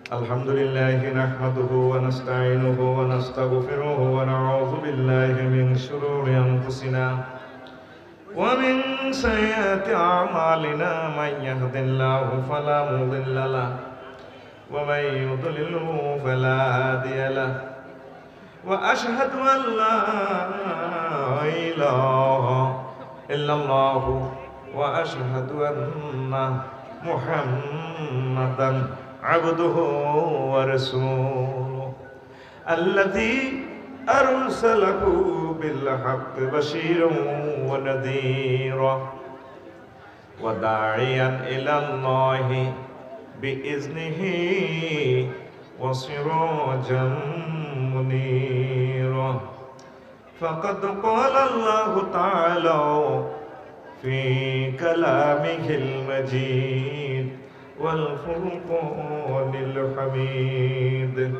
الحمد لله نحمده ونستعينه ونستغفره ونعوذ بالله من شرور أنفسنا ومن سيئات أعمالنا من يهد الله فلا مضل له ومن يضلله فلا هادي له وأشهد أن لا إله إلا الله وأشهد أن محمدا عبده ورسوله الذي أرسله بالحق بشيرا ونذيرا وداعيا إلى الله بإذنه وسراجا منيرا فقد قال الله تعالى في كلامه المجيد والفرقان الحميد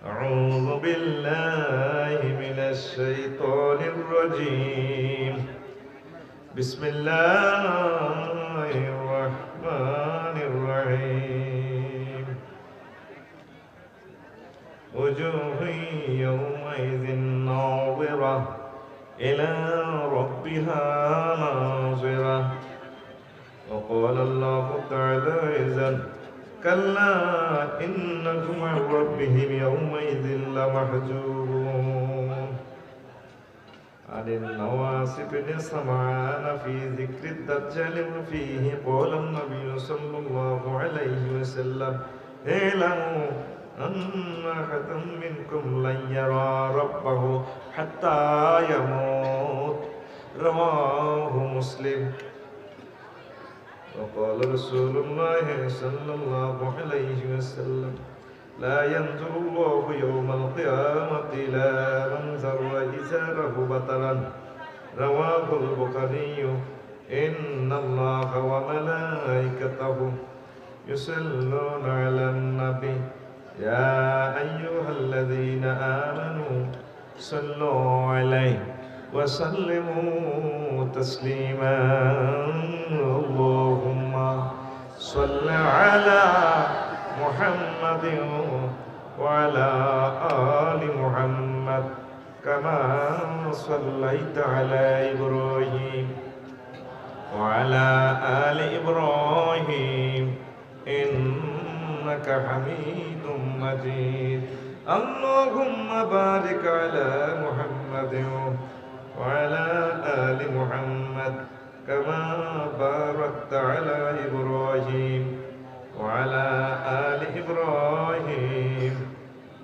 أعوذ بالله من الشيطان الرجيم بسم الله الرحمن الرحيم وجوه يومئذ ناظرة إلى ربها ناظرة وقال الله تعالى إذن كلا إنهم عن ربهم يومئذ لمحجوبون عن النواس بن سمعان في ذكر الدجال وفيه قال النبي صلى الله عليه وسلم اعلموا أن أحدا منكم لن يرى ربه حتى يموت رواه مسلم وقال رسول الله صلى الله عليه وسلم لا ينظر الله يوم القيامة إلى من ذر إزاره بطرا رواه البخاري إن الله وملائكته يصلون على النبي يا أيها الذين آمنوا صلوا عليه وسلموا تسليما اللهم صل على محمد وعلى آل محمد كما صليت على إبراهيم وعلى آل إبراهيم إنك حميد مجيد اللهم بارك على محمد وعلى آل محمد كما باركت على إبراهيم وعلى آل إبراهيم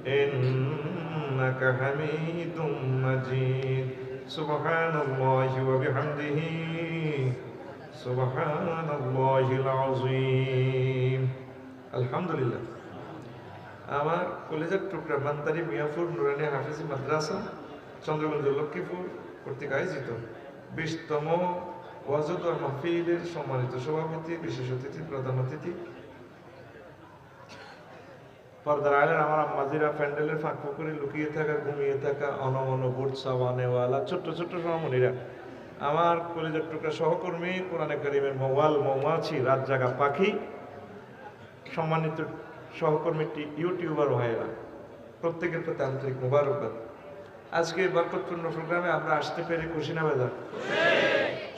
إنك حميد مجيد سبحان الله وبحمده سبحان الله العظيم الحمد لله আমার কলেজের টুকরা বান্দারি মিয়াপুর নুরানি হাফিজি মাদ্রাসা চন্দ্রগঞ্জ লক্ষ্মীপুর কর্তৃক আয়োজিত 20তম ওয়াজত ও মাহফিলের সম্মানিত সভাপতি বিশেষ অতিথি প্রধান অতিথি পর্দার আড়ালের আমার আম্মাজিরা প্যান্ডেলের ফাঁক করে লুকিয়ে থাকা ঘুমিয়ে থাকা অনমন বুট সাওয়ানেওয়ালা ছোট্ট ছোট্ট সহমণিরা আমার কলেজের টুকরা সহকর্মী কোরআনে কারিমের মওয়াল মৌমাছি রাত জাগা পাখি সম্মানিত সহকর্মী ইউটিউবার ভাইয়েরা প্রত্যেকের প্রতি আন্তরিক মোবারকবাদ আজকে বরকতপূর্ণ প্রোগ্রামে আমরা আসতে পেরে খুশি না বেজার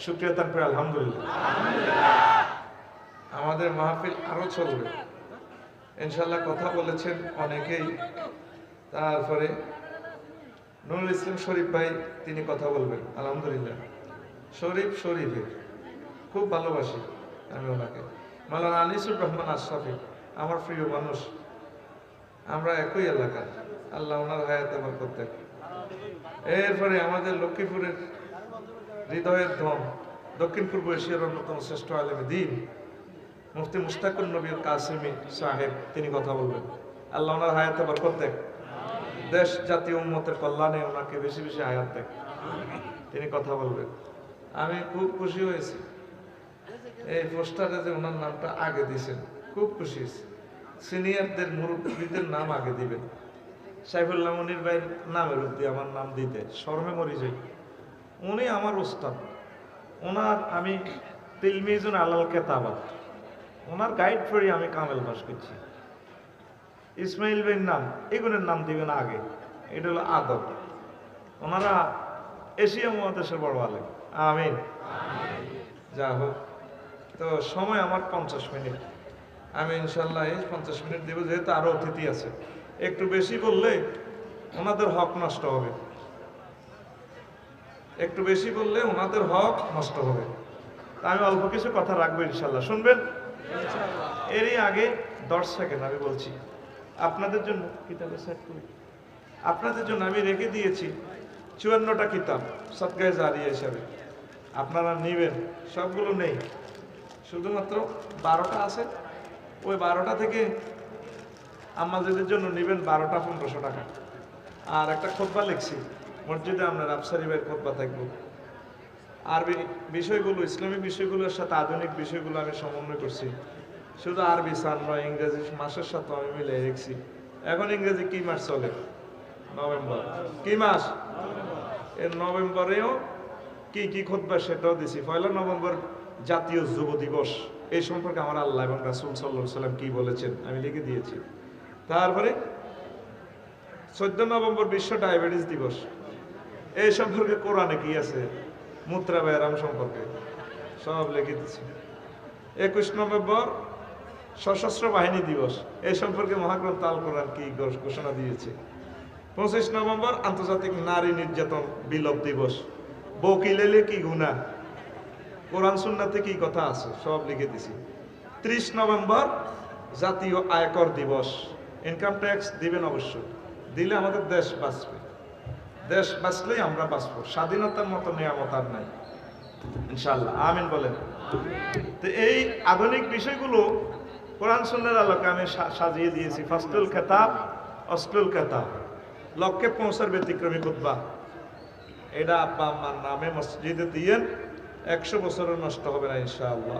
শুকরিয়া তারপরে আলহামদুলিল্লাহ আমাদের মাহফিল আরো চলবে ইনশাআল্লাহ কথা বলেছেন অনেকেই তারপরে নুরুল ইসলাম শরীফ ভাই তিনি কথা বলবেন আলহামদুলিল্লাহ শরীফের খুব ভালোবাসি আমি ওনাকে মাওলানা আনিসুর রহমান আশরাফি আমার প্রিয় মানুষ আমরা একই এলাকার আল্লাহ ওনার হায়াতে বরকত দেন এরপরে আমাদের লক্ষ্মীপুরের হৃদয়ের ধন দক্ষিণ পূর্ব এশিয়ার অন্যতম শ্রেষ্ঠ আলেমে দ্বীন মুফতি মুশতাকুর নবী কাসিমি সাহেব তিনি কথা বলবেন আল্লাহ ওনার হায়াতে বরকত দেন দেশ জাতীয় উম্মতের কল্যাণে ওনাকে বেশি বেশি হায়াত দেন তিনি কথা বলবেন আমি খুব খুশি হয়েছি এই পোস্টারে যে ওনার নামটা আগে দিয়েছেন খুব খুশি হয়েছি সিনিয়রদের মুরব্বীদের নাম আগে দিবেন সাইফুল্লাহ মনির ভাইয়ের নামের উদ্দি আমার নাম দিতে শরমে মরি যাই উনি আমার উস্তাদ ওনার আমি তিলমিজুন আলাল কেতাবাত ওনার গাইড পড়ি আমি কামেল পাস করছি ইসমাইল ভাইয়ের নাম, এগুলোর নাম দিবেন আগে। এটা হলো আদব। ওনারা এশিয়া মহাদেশের বড় আলেম। আমিন। যা হোক, তো সময় আমার 50 মিনিট। আমি ইনশাল্লাহ এই 50 মিনিট দেব, যেহেতু আরো অতিথি আছে। একটু বেশি বললে ওনাদের হক নষ্ট হবে, একটু বেশি বললে ওনাদের হক নষ্ট হবে। তা আমি অল্প কিছু কথা রাখবো ইনশাল্লাহ, শুনবেন? এরই আগে 10 সেকেন্ড আমি বলছি আপনাদের জন্য। কিতাবে সেট করি, আপনাদের জন্য আমি রেখে দিয়েছি 54টা কিতাব সদকায়ে জারিয়া হিসাবে। আপনারা নেবেন, সবগুলো নেই, শুধুমাত্র 12টা আছে। ওই 12টা থেকে আমাদের জন্য নেবেন 12টা 1500 টাকা। আর একটা খুতবা লিখছি মসজিদে, আপনার আফসারি ভাইয়ের খুতবা থাকবো। আরবি বিষয়গুলো, ইসলামিক বিষয়গুলোর সাথে আধুনিক বিষয়গুলো আমি সমন্বয় করছি। শুধু আরবি সান নয়, ইংরেজি মাসের সাথে আমি মিলে রেখেছি। এখন ইংরেজি কি মাস চলে? নভেম্বর। কি মাস? এর নভেম্বরেও কি কি খুতবা সেটাও দিছি। 1 নভেম্বর জাতীয় যুব দিবস, এই সম্পর্কে আমার আল্লাহ এবং রাসূল সাল্লাল্লাহু আলাইহি সাল্লাম কি বলেছেন আমি লিখে দিয়েছি। তারপরে 14 নভেম্বর বিশ্ব ডায়াবেটিস দিবস, এই সম্পর্কে কোরআনে কি আছে, মূত্রা ব্যায়াম সম্পর্কে সব লিখে দিচ্ছি। 21 নভেম্বর সশস্ত্র বাহিনী দিবস, এই সম্পর্কে মহাগ্রন্থ আল কোরআন কি ঘোষণা দিয়েছে। 25 নভেম্বর আন্তর্জাতিক নারী নির্যাতন বিলোপ দিবস, বউ কিলেলে কি গুনাহ, কোরআন সুন্নাতে কি কথা আছে সব লিখে দিছি। 30 নভেম্বর জাতীয় আয়কর দিবস, ইনকাম ট্যাক্স দিবেন অবশ্যই, দিলে আমাদের দেশ বাঁচবে, দেশ বাঁচলেই আমরা বাঁচবো। স্বাধীনতার মতো নিয়ামত আর নাই ইনশাআল্লাহ, আমিন বলেন। তো এই আধুনিক বিষয়গুলো কোরআন সুন্নাহর আলোকে আমি সাজিয়ে দিয়েছি। ফাসলুল কিতাব অসলুল কিতাব, লক্ষ্যে পৌঁছার ব্যতিক্রমী খুতবা। এটা আব্বা আম্মার নামে মসজিদে দিয়েন, 100 বছরও নষ্ট হবে না ইনশাআল্লাহ।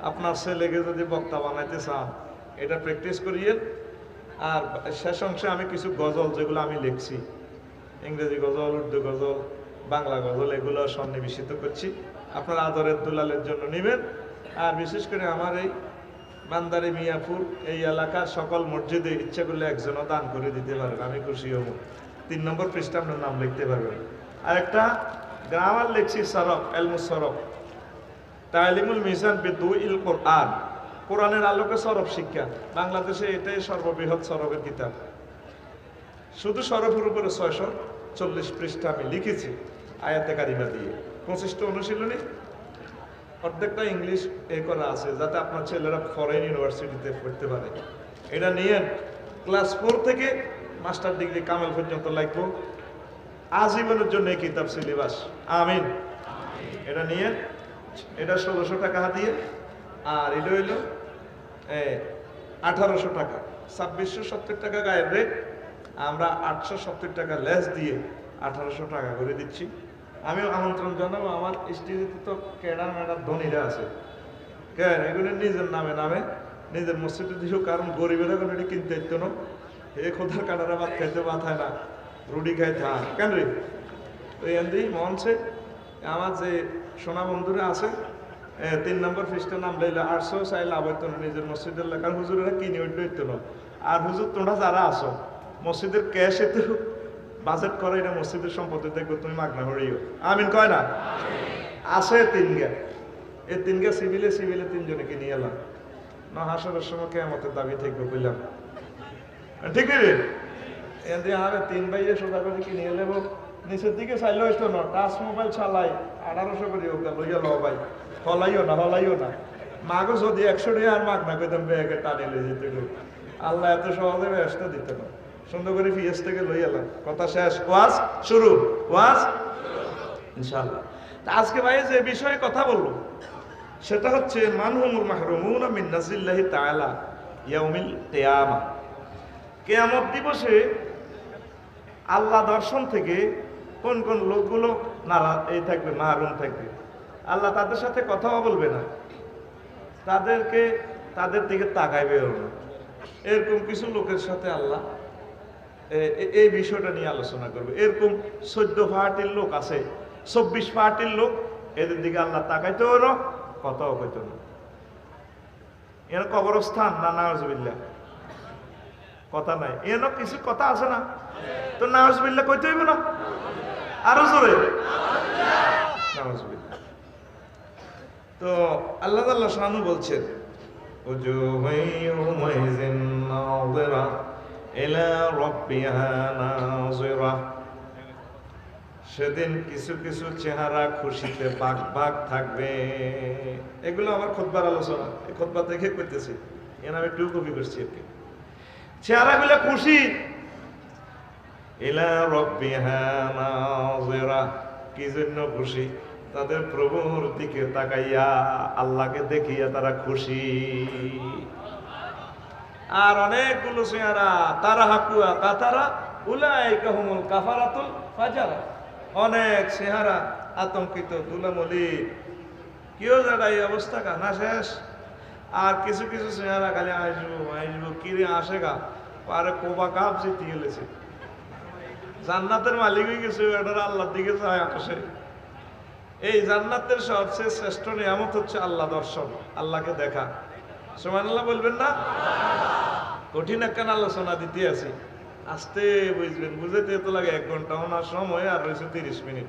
আপনার ছেলেকে যদি বক্তা বানাইতে চান এটা প্র্যাকটিস করিয়েন। আর শেষ অংশে আমি কিছু গজল, যেগুলো আমি লিখছি, ইংরেজি গজল, উর্দু গজল, বাংলা গজল, এগুলো সন্নিবেশিত করছি। আপনার আদরের দুলালের জন্য নেবেন। আর বিশেষ করে আমার এই বান্দারি মিয়াপুর এই এলাকার সকল মসজিদে ইচ্ছা করলে একজনও দান করে দিতে পারেন, আমি খুশি হব। 3 নম্বর পৃষ্ঠা আপনার নাম লিখতে পারবেন। আরেকটা গ্রামার লিখছি, সরফ এলমুস সরফ তালিমুল মিজান বিদুইল কোরআন, কোরআনের আলোকে সরফ শিক্ষা। বাংলাদেশে এটাই সর্ববৃহৎ সরফের কিতাব। শুধু সরফের উপরে 640 পৃষ্ঠা আমি লিখেছি আয়াতে কারিমা দিয়ে। 25টা অনুশীলনী, অর্ধেকটা ইংলিশ করা আছে, যাতে আপনার ছেলেরা ফরেন ইউনিভার্সিটিতে পড়তে পারে। এটা নিয়ে ক্লাস 4 থেকে মাস্টার ডিগ্রি কামেল পর্যন্ত লাগবো, আজীবনের জন্য এই কিতাব সিলেবাস। আমিন। এটা নিয়ে, এটা 1600 টাকা দিয়ে, আর এটা হইল 1800 টাকা, 2670 টাকা গায়ের রেট। আমরা 870 টাকা লেস দিয়ে 1800 টাকা করে দিচ্ছি। আমিও আমন্ত্রণ জানাবো, আমার স্টেজে তো কেডার ম্যাডার ধনীরা আছে, কেন এগুলো নিজের নামে নামে নিজের মসজিদে দিও, কারণ গরিবেরা কোনো এটি কিনতে দিত না। এ খোদার কাটারা ভাত খাইতে ভাত হয় না, রুটি খাইতে হয় কেন রে। তো এমনি মঞ্চে আমার যে সোনা বন্ধুরা আছে, 3 নম্বর পৃষ্ঠার নাম লাইলে 800 চাই লাভ হইতো না নিজের মসজিদের লেখার, হুজুরেরা কিনে উঠতে হইতো না। আর হুজুর তোমরা যারা আসো মসজিদের ক্যাশ এতে বাজেট করে, এটা মসজিদের সম্পত্তি দেখবো, তুমি মাগনা হরিও। আমিন কয় না? আছে 3 গে, এই 3 গে সিভিলে 3 জনকে নিয়ে এলাম না, হাসরের সময় কিয়ামতের দাবি থাকবে বুঝলাম, ঠিক রে। এতে আরে 3 ভাইয়ে সোজা করে কি নিয়ে নেবো, নিচের দিকে চাইলে হইতো না, টাচ মোবাইল চালাই 1800 করে লইয়া লো ভাই, হলাইও না মাগো যদি 100 টাকা আর মাগনা কইতাম ব্যাগে টানে লই যেতে, আল্লাহ এত সহজে ব্যস্ত দিতে না। সুন্দর করে ফিএস থেকে লই এলাম, কথা শেষ, ওয়াজ শুরু, ওয়াজ ইনশাআল্লাহ। তা আজকে ভাই যে বিষয়ে কথা বলবো সেটা হচ্ছে মানহুমুল মাহরুমুনা মিন নাজিল্লাহি তাআলা ইয়াউমিল কিয়ামা। কিয়ামত দিবসে আল্লাহ দর্শন থেকে কোন কোন লোকগুলো এই থাকবে, মাহরুম থাকবে। আল্লাহ তাদের সাথে কথাও বলবে না, তাদের দিকে তাকাইবেও না। এরকম কিছু লোকের সাথে আল্লাহ এই বিষয়টা নিয়ে আলোচনা করবে। এরকম 14 পার্টির লোক আছে, 24 পার্টির লোক, এদের দিকে আল্লাহ তাকাইতেও না, কথাও কইতো না। এর কবরস্থান না, নাউজুবিল্লাহ। কথা নাই, এন কিছু কথা আছে না? তো নাউজুবিল্লাহ কইতে হইব না? আরো জোরে নাউজুবিল্লাহ। তো আল্লাহ তাআলা শানু বলছেন উজুহু ইয়াওমাইযিন নাযিরা ইলা রাব্বিহা নাযিরা, সেদিন কিছু কিছু চেহারা খুশিতে বাক বাক থাকবে। এগুলো আমার খুতবার আলোচনা, এই খুতবা থেকে করতেছি, এর আমি একটু কপি করছি আর কি। চেহারাগুলো খুশি, ইলা রাব্বিহা নাযিরা, কি জন্য খুশি? তাদের প্রভুর দিকে তাকাইয়া, আল্লাহকে দেখিয়া তারা খুশি। আর অনেকগুলো চেহারা তারা হাকুয়া কাতারা উলাইকা হুমুল কাফারাতুল ফাজারা, অনেক চেহারা আতঙ্কিত দুলামলি, কেউ যারা এই অবস্থা কানা শেষ। আর কিছু কিছু চেহারা খালি আসবো আসবো, কিরে আসে গা পারে কোবা কাপ জিতে গেলেছে, জান্নাতের মালিক হয়ে গেছে, এটা আল্লাহর দিকে যায় আসে। এই জান্নাতের সবচেয়ে শ্রেষ্ঠ নিয়ামত হচ্ছে আল্লাহ দর্শন, আল্লাহকে দেখা। সুবহানাল্লাহ বলবেন না? কঠিন একখান আলোচনা দিতে আছি, আস্তে বুঝবেন, বুঝাইতে তো লাগে 1 ঘন্টা, ওনার সময় আর রয়েছে 30 মিনিট।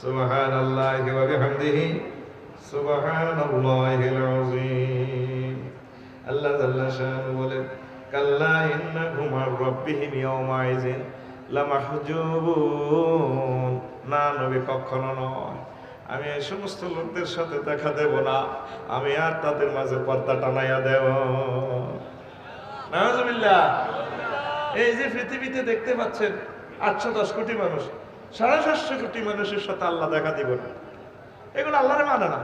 সুবহানাল্লাহি ওয়া বিহামদিহি সুবহানাল্লাহিল আযীম। আল্লাহ জাল্লা শানু বলেন কাল্লা ইন্নাহুম আর রাব্বিহিম ইয়াওমাইযিন লামাহজুবুন, না নবী কখনো নয়, আমি এই সমস্ত লোকদের সাথে দেখা দেব না, আমি আর তাদের মাঝে পর্দা টানাইয়া দেব। নাউজুবিল্লাহ। এই যে পৃথিবীতে দেখতে পাচ্ছেন 810 কোটি মানুষ, 750 কোটি মানুষের সাথে আল্লাহ দেখা দিব না, এগুলো আল্লাহরে মানে না।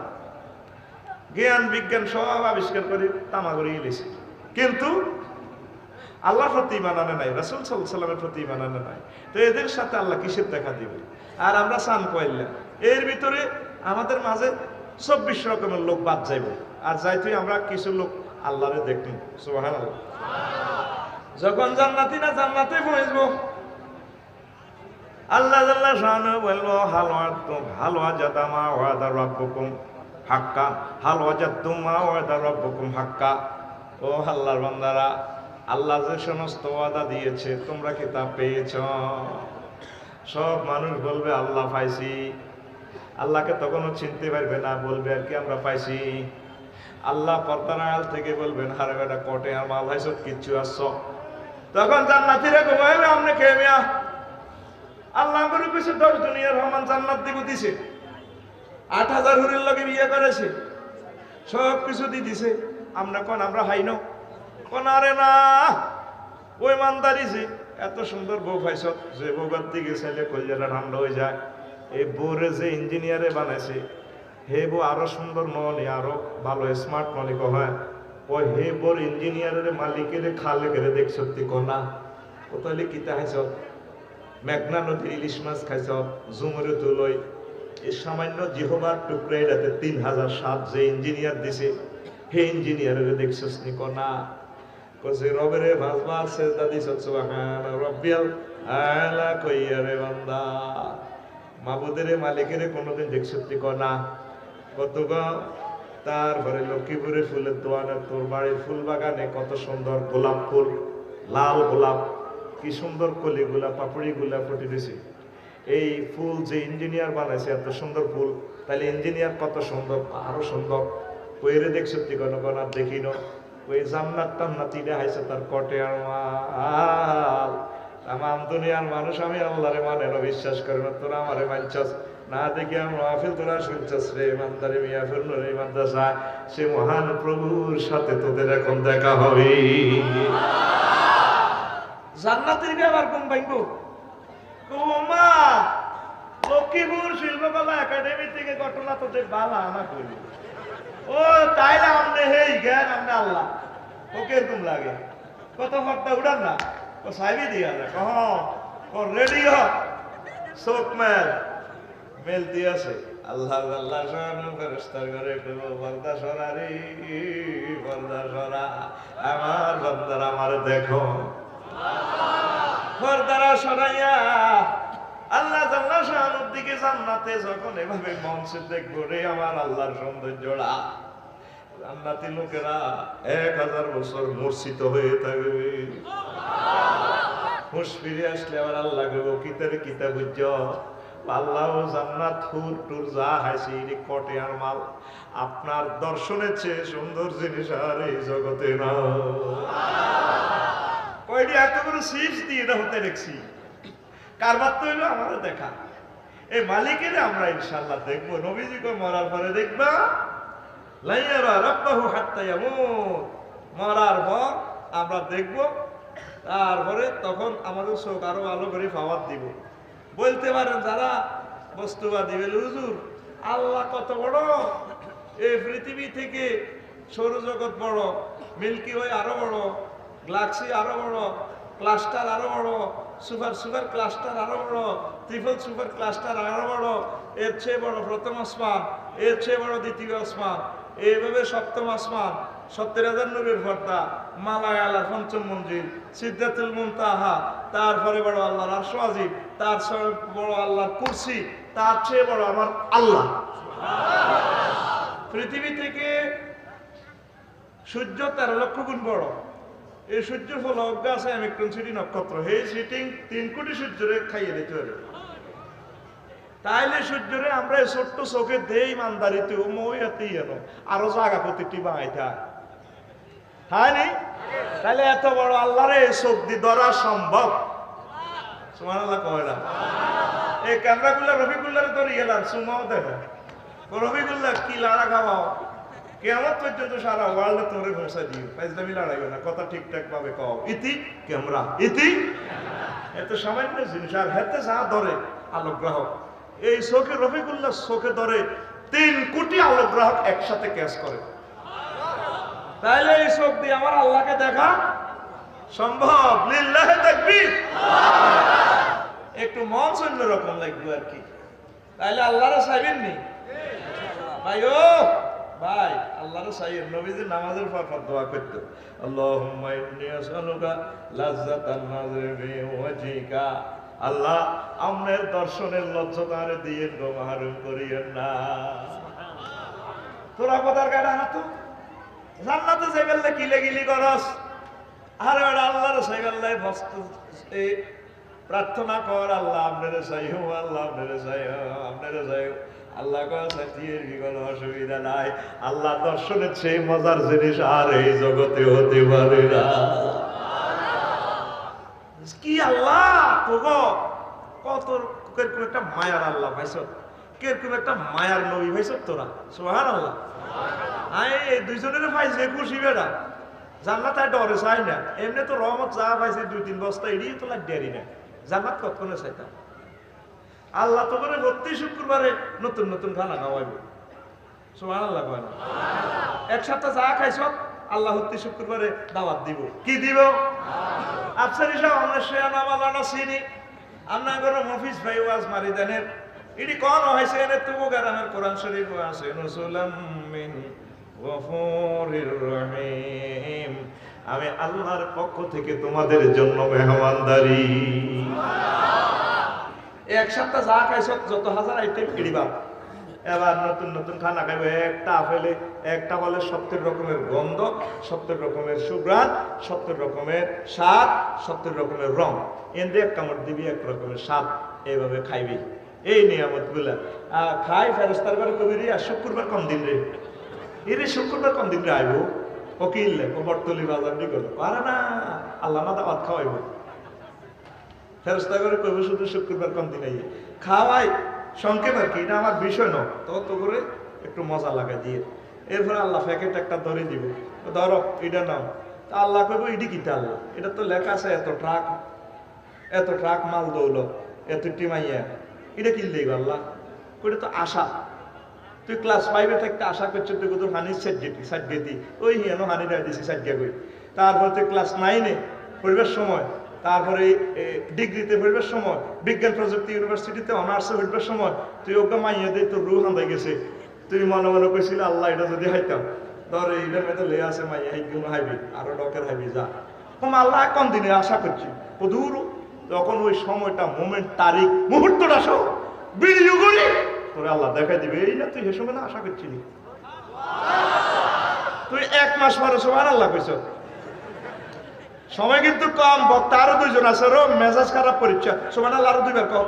জ্ঞান বিজ্ঞান সব আবিষ্কার করে তামা করে গেছে, কিন্তু আল্লাহর প্রতি ঈমান আনে নাই, রাসূল সাল্লাল্লাহু আলাইহি ওয়াসাল্লামের প্রতি ঈমান আনে নাই। তো এদের সাথে আল্লাহ কিসের দেখা দিবে? আর আমরা চান কইলা এর ভিতরে আমাদের মাঝে 24 রকমের লোক বাদ যাইব, আর যাইতে আমরা কিছু লোক আল্লাহরে দেখব। সুবহানাল্লাহ। যখন জান্নাতীরা জান্নাতে পৌঁছবো, আল্লাহ জাল্লা শানু বলবো হাল ওয়াজাদা মা ওয়াদা রাব্বুকুম হাক্কা, হাল ওয়াজাদতুম মা ওয়াদা রাব্বুকুম হাক্কা। ও আল্লাহর বান্দারা, আল্লাহ যে সমস্ত ওয়াদা দিয়েছে তোমরা কি তা পেয়েছ? সব মানুষ বলবে আল্লাহ পাইছি। আল্লাহকে তখনও চিনতে পারবে না, বলবে আর কি আমরা পাইছি। আল্লাহ পর্দার আড়াল থেকে বলবেন হারে বেটা কটে আর মাল হাইসব কিচ্ছু আসছ। তখন জান্নাতীরা ঘুমাইবে আমনে খেয়ে মিয়া, আল্লাহ করে কইছে 10 দুনিয়ার রহমান জান্নাত দিব দিছে, 8000 হুরের লগে বিয়ে করেছে, সব কিছু দি দিছে। আমরা কোন আমরা হাইন কোন? আরে না, ওই মানদারি যে এত সুন্দর বউ পাইছ, যে বউবার দিকে ছেলে কলজাটা ঠান্ডা হয়ে যায়। এই বউরে যে ইঞ্জিনিয়ারে বানাইছে, হে বউ আরো সুন্দর নলি, আরো ভালো স্মার্ট নলি হয়। ওই হে বোর ইঞ্জিনিয়ারের মালিকের খালে গেলে দেখ সত্যি কনা ও তাহলে কিতা খাইছ? মেঘনা নদীর ইলিশ মাছ খাইছ, ঝুমরে তুলই এই সামান্য জিহবার টুকরা, এটাতে 3000 স্বাদ যে ইঞ্জিনিয়ার দিছে, হে ইঞ্জিনিয়ারের দেখছস নি কনা? কইছে রবেরে ভাজবার সেজদা দিছ, সুবহান রাব্বিয়াল আলা কইয়া রে বান্দা, মাবুদের মালিকের কোনোদিন দেখছতি কনা? কত গো। তারপরে লক্ষ্মীপুরের ফুলের দোয়ানে, তোর বাড়ির ফুল বাগানে কত সুন্দর গোলাপ ফুল, লাল গোলাপ, কি সুন্দর কলিগুলা পাপড়িগুলা ফুটে দিছে। এই ফুল যে ইঞ্জিনিয়ার বানাইছে এত সুন্দর ফুল, তাহলে ইঞ্জিনিয়ার কত সুন্দর, আরো সুন্দর। কইরে দেখছতি কোন কোন? দেখি ন। ওই জান্নাত টান্নাতি দেখাইছে তার কটে আর মাল। তামাম দুনিয়ার মানুষ আমি আল্লাহরে মানে না, বিশ্বাস করে না, তোরা আমারে মানছস না দেখি আমি মাহফিল তোরা শুনছস রে ইমানদারি মিয়াফির নুরে মাদ্রাসা, সে মহান প্রভুর সাথে তোদের এখন দেখা হবে। জান্নাতের ব্যাপার কোন ভাইবো কুমা লক্ষ্মীপুর শিল্পকলা একাডেমি থেকে ঘটনা তোদের বালা আনা করি। ও তাইলে আমনে হেই জ্ঞান আমনে আল্লাহ ওকে এরকম লাগে কত ফটটা উড়ান না ও সাইবি দিয়া যায় কহ ও রেডি হ চোখ মেল দিয়েছে। আল্লাহ আল্লাহ শানু ফেরেশতার ঘরে কইবো পর্দা সরা রে পর্দা সরা, আমার বান্দারা আমারে দেখো। পর্দারা সরাইয়া আল্লাহ আল্লাহ শানুর দিকে জান্নাতে যখন এভাবে মঞ্চে দেখবো রে আমার আল্লাহর সৌন্দর্যরা, জান্নাতি লোকেরা 1000 বছর মূর্ছিত হয়ে থাকবে। হুঁশ ফিরে আসলে আবার আল্লাহ গো কিতারে কিতা বুঝছ আল্লাহ জান্নাত হুর টুর যা হাসি কটে আর মাল আপনার দর্শনের চেয়ে সুন্দর জিনিস আর এই জগতে না কয়টি এত বড় শীষ দিয়ে এটা হতে দেখছি কারবার তো হইলো আমাদের দেখা এই মালিকের আমরা ইনশাআল্লাহ দেখবো নবীজিকে মরার পরে দেখবা লাইয়ারা রাব্বাহু হাত্তা ইয়ামুত মরার পর আমরা দেখব তারপরে তখন আমাদের চোখ আরো ভালো করে পাওয়ার দিব বলতে পারেন যারা বস্তুবাদী বলে হুজুর আল্লাহ কত বড় এই পৃথিবী থেকে সৌরজগৎ বড় মিল্কি ওয়ে আরো বড় গ্যালাক্সি আরো বড় ক্লাস্টার আরো বড় সুপার সুপার ক্লাস্টার আরো বড় ট্রিপল সুপার ক্লাস্টার আরো বড় এর চেয়ে বড় প্রথম আসমান এর চেয়ে বড় দ্বিতীয় আসমান এইভাবে সপ্তম আসমান 70,000 নূরের পর্দা মালায় আল্লাহর পঞ্চম মঞ্জিল সিদরাতুল মুনতাহা তারপরে বড় আল্লাহর আরশ আজিম তার চেয়ে বড় আল্লাহর কুরসি তার চেয়ে বড় আমার আল্লাহ পৃথিবী থেকে সূর্য 13 লক্ষ গুণ বড় এই সূর্যের ফল অজ্ঞা আছে অ্যামিক্রন সিটি নক্ষত্র এই সিটিং 3 কোটি সূর্যরে খাইয়ে দিতে পারে তাইলে সূর্যরে আমরা এই ছোট্ট চোখে দেই ইমানদারিতে মইয়াতেই এনো আরো জায়গা প্রতিটি বানাইতা হ্যাঁ নি তাহলে এত বড় আল্লাহরে চোখ দি ধরা সম্ভব সুবহানাল্লাহ কয় না এই ক্যামেরাগুলা রফিকুল্লাহরে ধরে গেলাম সুমাও দেখো রফিকুল্লাহ কি লাড়া খাওয়াও কেমন পর্যন্ত সারা ওয়ার্ল্ডে তোরে পৌঁছা দিও ফাইজলামি লড়াইও না কথা ঠিকঠাক ভাবে কও ইতি ক্যামেরা ইতি এত সামান্য জিনিস আর হাতে যা ধরে আলোকগ্রাহক এই চোখে রফিকুল্লাহ চোখে ধরে 3 কোটি আলোকগ্রাহক একসাথে ক্যাচ করে তাহলে এই চোখ দিয়ে আমার আল্লাহকে দেখা সম্ভব লিল্লাহি তাকবীর একটু মন শূন্য রকম লাগবে আর কি তাহলে আল্লাহরে চাইবেন নি ভাই ও ভাই আল্লাহর সাইয়ের নবীজি নামাজের পর দোয়া করতে আল্লাহুম্মা ইন্নী আসআলুকা লাজ্জাতান নাযরি ফি ওয়াজহিকা আল্লাহ আমনের দর্শনের লজ্জাতার দিয়ে গো মাহরুম করিয়েন না তোরা কথার গাড়া না তো জান্নাতে যাইবেলে কিলেগিলি করস আর আল্লাহর সাইবেল্লাই বস্তু এই প্রার্থনা কর আল্লাহ আপনারে চাইও আল্লাহ আপনারে চাইও আপনারে চাইও আল্লাহ কাছের কোনো অসুবিধা নাই আল্লাহ দর্শনের চেয়ে মজার জিনিস আর এই জগতে হতে পারে না কি আল্লাহ তোগো কত কিরকম একটা মায়ার আল্লাহ ভাইছ কিরকম একটা মায়ার নবী ভাইছ তোরা সুবহানাল্লাহ আয় এই দুইজনের পাইছে খুশি বেড়া জান্নাত আর ডরে চাই না এমনি তো রহমত যা পাইছে 2-3 বস্তা এড়িয়ে তো লাগ দেরি না জান্নাত কতক্ষণে চাইতাম আল্লাহ তো করে প্রতি শুক্রবারে নতুন নতুন খানা খাওয়াইবে সুবহানাল্লাহ কয় না এক সপ্তাহ যা খাইছ আল্লাহ প্রতি শুক্রবারে দাওয়াত দিব কি দিব আফসারি সাহেব আমরা শেয়ানা মালানা চিনি আমরা কোনো মফিজ ভাই ওয়াজ মারি দেনের এটি কোন হইছে এনে তুবু গারামের কোরআন শরীফ আছে নুসুলাম মিন গফুরির রহিম আমি আল্লাহর পক্ষ থেকে তোমাদের জন্য মেহমানদারি এক সপ্তাহ যা খাইছ যত হাজার আইটেম কিড়িবা এবার নতুন নতুন খানা খাইবে একটা আপেলে একটা বলে 70 রকমের গন্ধ 70 রকমের সুঘ্রাণ 70 রকমের স্বাদ 70 রকমের রং এনে এক কামড় দিবি এক রকমের স্বাদ এইভাবে খাইবি এই নিয়ামত গুলা খাই ফেরেস্তার ঘরে কবিরি আর শুক্রবার কোন দিন রে এরে শুক্রবার কোন দিন রে আইব ওকিল ও বটতলি বাজার দি করলো পারে না আল্লাহ না দাওয়াত খাওয়াইব ফেরেস্তা করে কইব শুধু শুক্রবার কোন দিন আইয়ে খাওয়াই সংক্ষেপ আর কি এটা আমার বিষয় নয় তো করে একটু মজা লাগা দিয়ে এরপরে আল্লাহ প্যাকেট একটা ধরে দিব ধরো এটা নাও তা আল্লাহ কইব এটি কিতা আল্লাহ এটা তো লেখা আছে এত ট্রাক মাল দৌলত এত টিমাইয়া এটা কিনলে আল্লাহ ওইটা তো আশা তুই ক্লাস 5-এ থাকতে আশা করছিস তুই কত হানির সাইড গেতি ওই হিয়ানো হানি রায় দিছি সাইড গিয়া কই তারপর তুই ক্লাস 9-এ পড়বার সময় তারপরে ডিগ্রিতে পড়বার সময় বিজ্ঞান প্রযুক্তি ইউনিভার্সিটিতে অনার্সে পড়বার সময় তুই ওকে মাইয়া দিয়ে তোর রুহ হান্দাই গেছে তুই মনে মনে কইছিল আল্লাহ এটা যদি হাইতাম ধর এইটার মধ্যে লে আছে মাইয়া হাইগুন হাইবি আরো ডকের হাইবি যা কম আল্লাহ কোন দিনে আশা করছি ও দূর তখন ওই সময়টা মোমেন্ট তারিখ মুহূর্তটা সব ভিডিও করে তোরে আল্লাহ দেখাই দিবে এই না তুই সে সময় না আশা করছিলি তুই 1 মাস পরে সুবহানাল্লাহ কইছ সময় কিন্তু কম, বক্তা আরো দুইজন আছে, মেজাজ খারাপ পরীক্ষা, সুবহানাল্লাহ আরো দুইবার কম।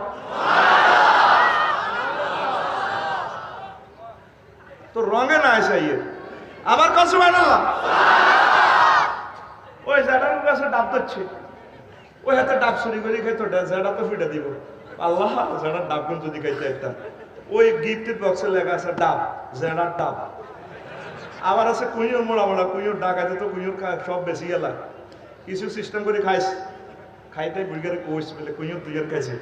তো রঙে না আসে আবার কত সুবহানাল্লাহ। ওই জেডার কাছে ডাব দিচ্ছে, ওই হাতে ডাব চুরি করে খাইতো, জেডা তো ফিটে দিব। আল্লাহ, জেডার ডাব গুণ যদি খাইতে একটা, ওই গিফটের বক্সে লেখা আছে ডাব, জেডার ডাব। আবার আছে কুইয়র মোড়া মোড়া, কুইয়র ডাকাতে তো কুইয়র সব বেশি গেলা, কিছু সিস্টেম করে খাইস, খাইতে বুড়িগারে কোর্স বলে কুইয়র দুইয়ের খাইছে,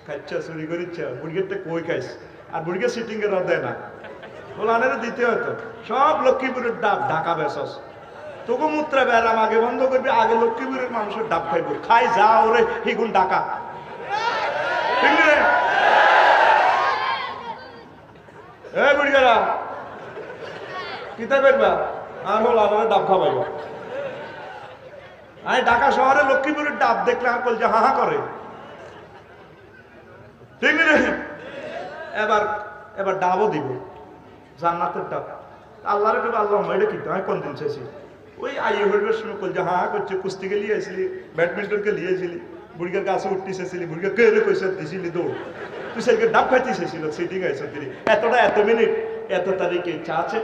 খাইছা চুরি করিচ্ছা, বুড়িগারটা কই খাইস, আর বুড়িগার সিটিং এর দেয় না, ওলানের দিতে হতো। সব লক্ষ্মীপুরের ডাব, ঢাকা বেসস, তোকে মুত্রা বেড়াম আগে বন্ধ করবি, আগে লক্ষ্মীপুরের মানুষের ডাব খাইব, খাই যা ওরে হিগুন ডাকা, ঠিক রে? এই বুড়িগারা কিতা করবা, আর হল আমার ডাব খাবাইবা। আমি ঢাকা শহরে লক্ষ্মীপুরের ডাব দেখলে আমার বলছে হা হা করে, ঠিক রে? এবার এবার ডাবও দিব, জান্নাতের ডাব। আল্লাহরে কেবল আল্লাহ এটা কিন্তু আমি কোন দিন চাইছি, ওই আইয়ে হইবার সময় বলছে হা হা করছে, কুস্তিকে লিয়ে আসলি, ব্যাডমিন্টনকে লিয়ে আসলি, বুড়িগার গাছে উঠতে চেয়েছিলি, বুড়িগা কে রে কইসা দিছিলি দৌড়, তুই সেদিকে ডাব খাইতে চেয়েছিল, সিটিং আইস এতটা এত মিনিট এত তারিখে চা আছে,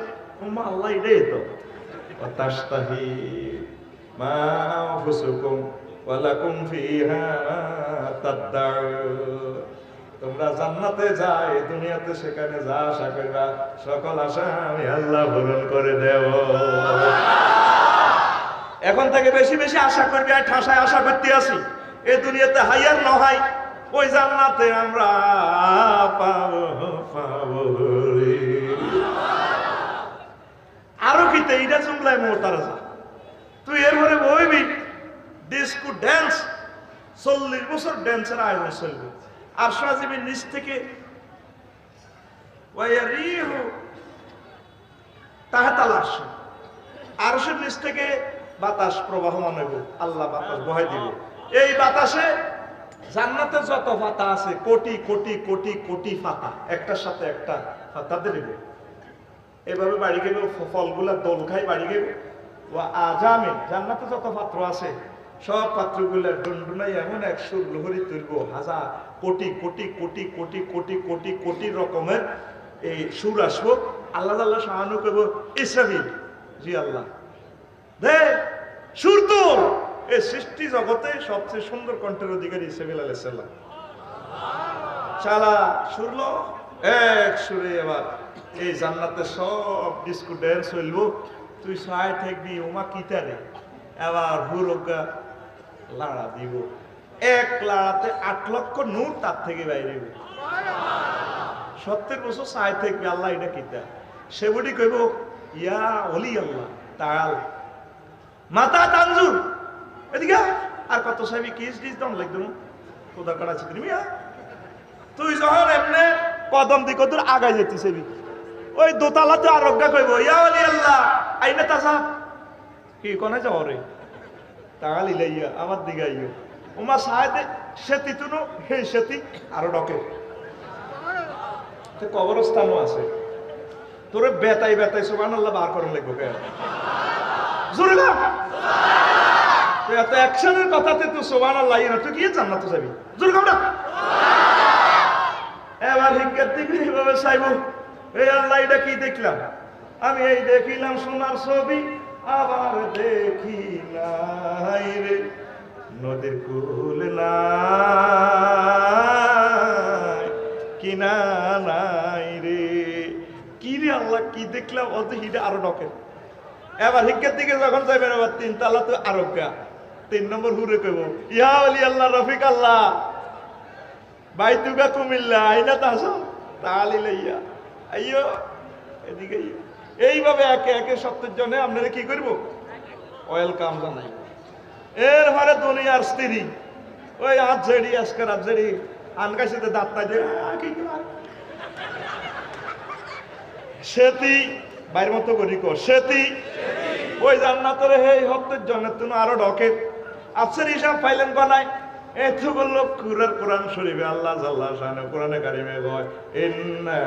আল্লাহ এটাই তো তাস্তাহি মা ফুসুকুম ওয়ালাকুম ফিহা তাদদাউ। তোমরা জান্নাতে যাই, দুনিয়াতে সেখানে যা আশা করবা, সকল আশা আমি আল্লাহ পূরণ করে দেব। এখন থেকে বেশি বেশি আশা করবি, আর ঠাসায় আশা করতে আসি, এই দুনিয়াতে হাইয়ার নহাই, ওই জান্নাতে আমরা পাবো পাবো রে। আরো কিতে এইটা জুমলায় মোতারা যা, তুই এর ঘরে বইবি ডিস্কো ড্যান্স, 40 বছর ড্যান্সের আয়োজন চলবে, আর সাজিবের নিচ থেকে ওয়ারিহু তাহাতাল আরশ, আরশের নিচ থেকে বাতাস প্রবাহমান হইব, আল্লাহ বাতাস বহাই দিব। এই বাতাসে জান্নাতে যত পাতা আছে, কোটি কোটি কোটি কোটি পাতা, একটার সাথে একটা পাতা দিবে, এভাবে বাড়ি গেবে, ফলগুলা দোল খাই বাড়ি গেবে। ও আজামে জান্নাতে যত পাত্র আছে, সব পাত্রগুলা ডুনডুনাই এমন এক সুর লহরি তুলব, হাজার কোটি কোটি কোটি কোটি কোটি কোটি কোটি রকমের এই সুর আসবো। আল্লাহ আল্লাহ সাহানু করবো, ইসরাফিল জি আল্লাহ দে সুর তোল। এই সৃষ্টি জগতে সবচেয়ে সুন্দর কণ্ঠের অধিকারী ইসরাফিল আলাইহিস সালাম, চালা সুরল এক সুরে। এবার এই জান্নাতে সব ডিস্কো ড্যান্স হইল, তুই সায় থাকবি ওমা কিতারে, এবার হুরগা লাড়া দিব, এক লাড়াতে 8 লক্ষ নূর তার থেকে বাইরে 70 বছর সায় থাকবি, আল্লাহ এটা কিতা, সে বুড়ি কইব ইয়া ওলি আল্লাহ তাল মাতা তানজুর, এদিকে আর কত সাহেবি কিস দিস দম লাগতো তোদা কাটা চিত্রি মিয়া, তুই যখন এমনে কদম দি কত আগাই যেতিস, ওই দোতলাতে আরোগ্য কইব ইয়া ওলি আল্লাহ আইনা তাসা কি কোনে যাও রে, তাগাল ইলাইয়া আমার দিকে আইও, ওমা সাহেদে সেতি তুনো হে সেতি আরো ডকে, তো কবরস্থানও আছে, তোরে বেতাই বেতাই সুবহানাল্লাহ বার করেন লাগবো কে জোরে না, তুই এত অ্যাকশনের কথাতে তুই সুবহানাল্লাহ ইনা তুই কি জান্নাতে যাবি, জোরে গাওড়া। এবার হিজ্ঞার দিকে এইভাবে চাইবো, এই আল্লাহ এটা কি দেখলাম, আমি এই দেখিলাম সোনার ছবি, আবার দেখি নাই রে নদীর কুল নাই কিনা নাই রে, কি রে আল্লাহ কি দেখলাম, অত হিটা আরো ডকে। এবার হিজ্ঞার দিকে যখন যাবেন, আবার 3 তালা তো আরো গা, 3 নম্বর হুরে কইব ইয়া ওলি আল্লাহ রফিক আল্লাহ বাইতুকা কুমিল্লা আইনা তাসা তালি লইয়া আইয়ো এদিকে। এইভাবে একে একে সত্যের জন্য আপনারা কি করবো, ওয়েলকাম জানাই। এর পরে দুনিয়ার স্ত্রী ওই আজেড়ি আজকের আজেড়ি আনকাশিতে দাঁতটা যে সেতি বাইর মতো করি কর সেতি, ওই জান্নাতের এই হত্যের জন্য তুমি আরো ঢকে আফসের হিসাব ফাইলেন বানায়। এত বললো কুরার কোরআন শরীফে আল্লাহ জাল্লাহ শানে কোরআনে কারিমে কয় ইন্না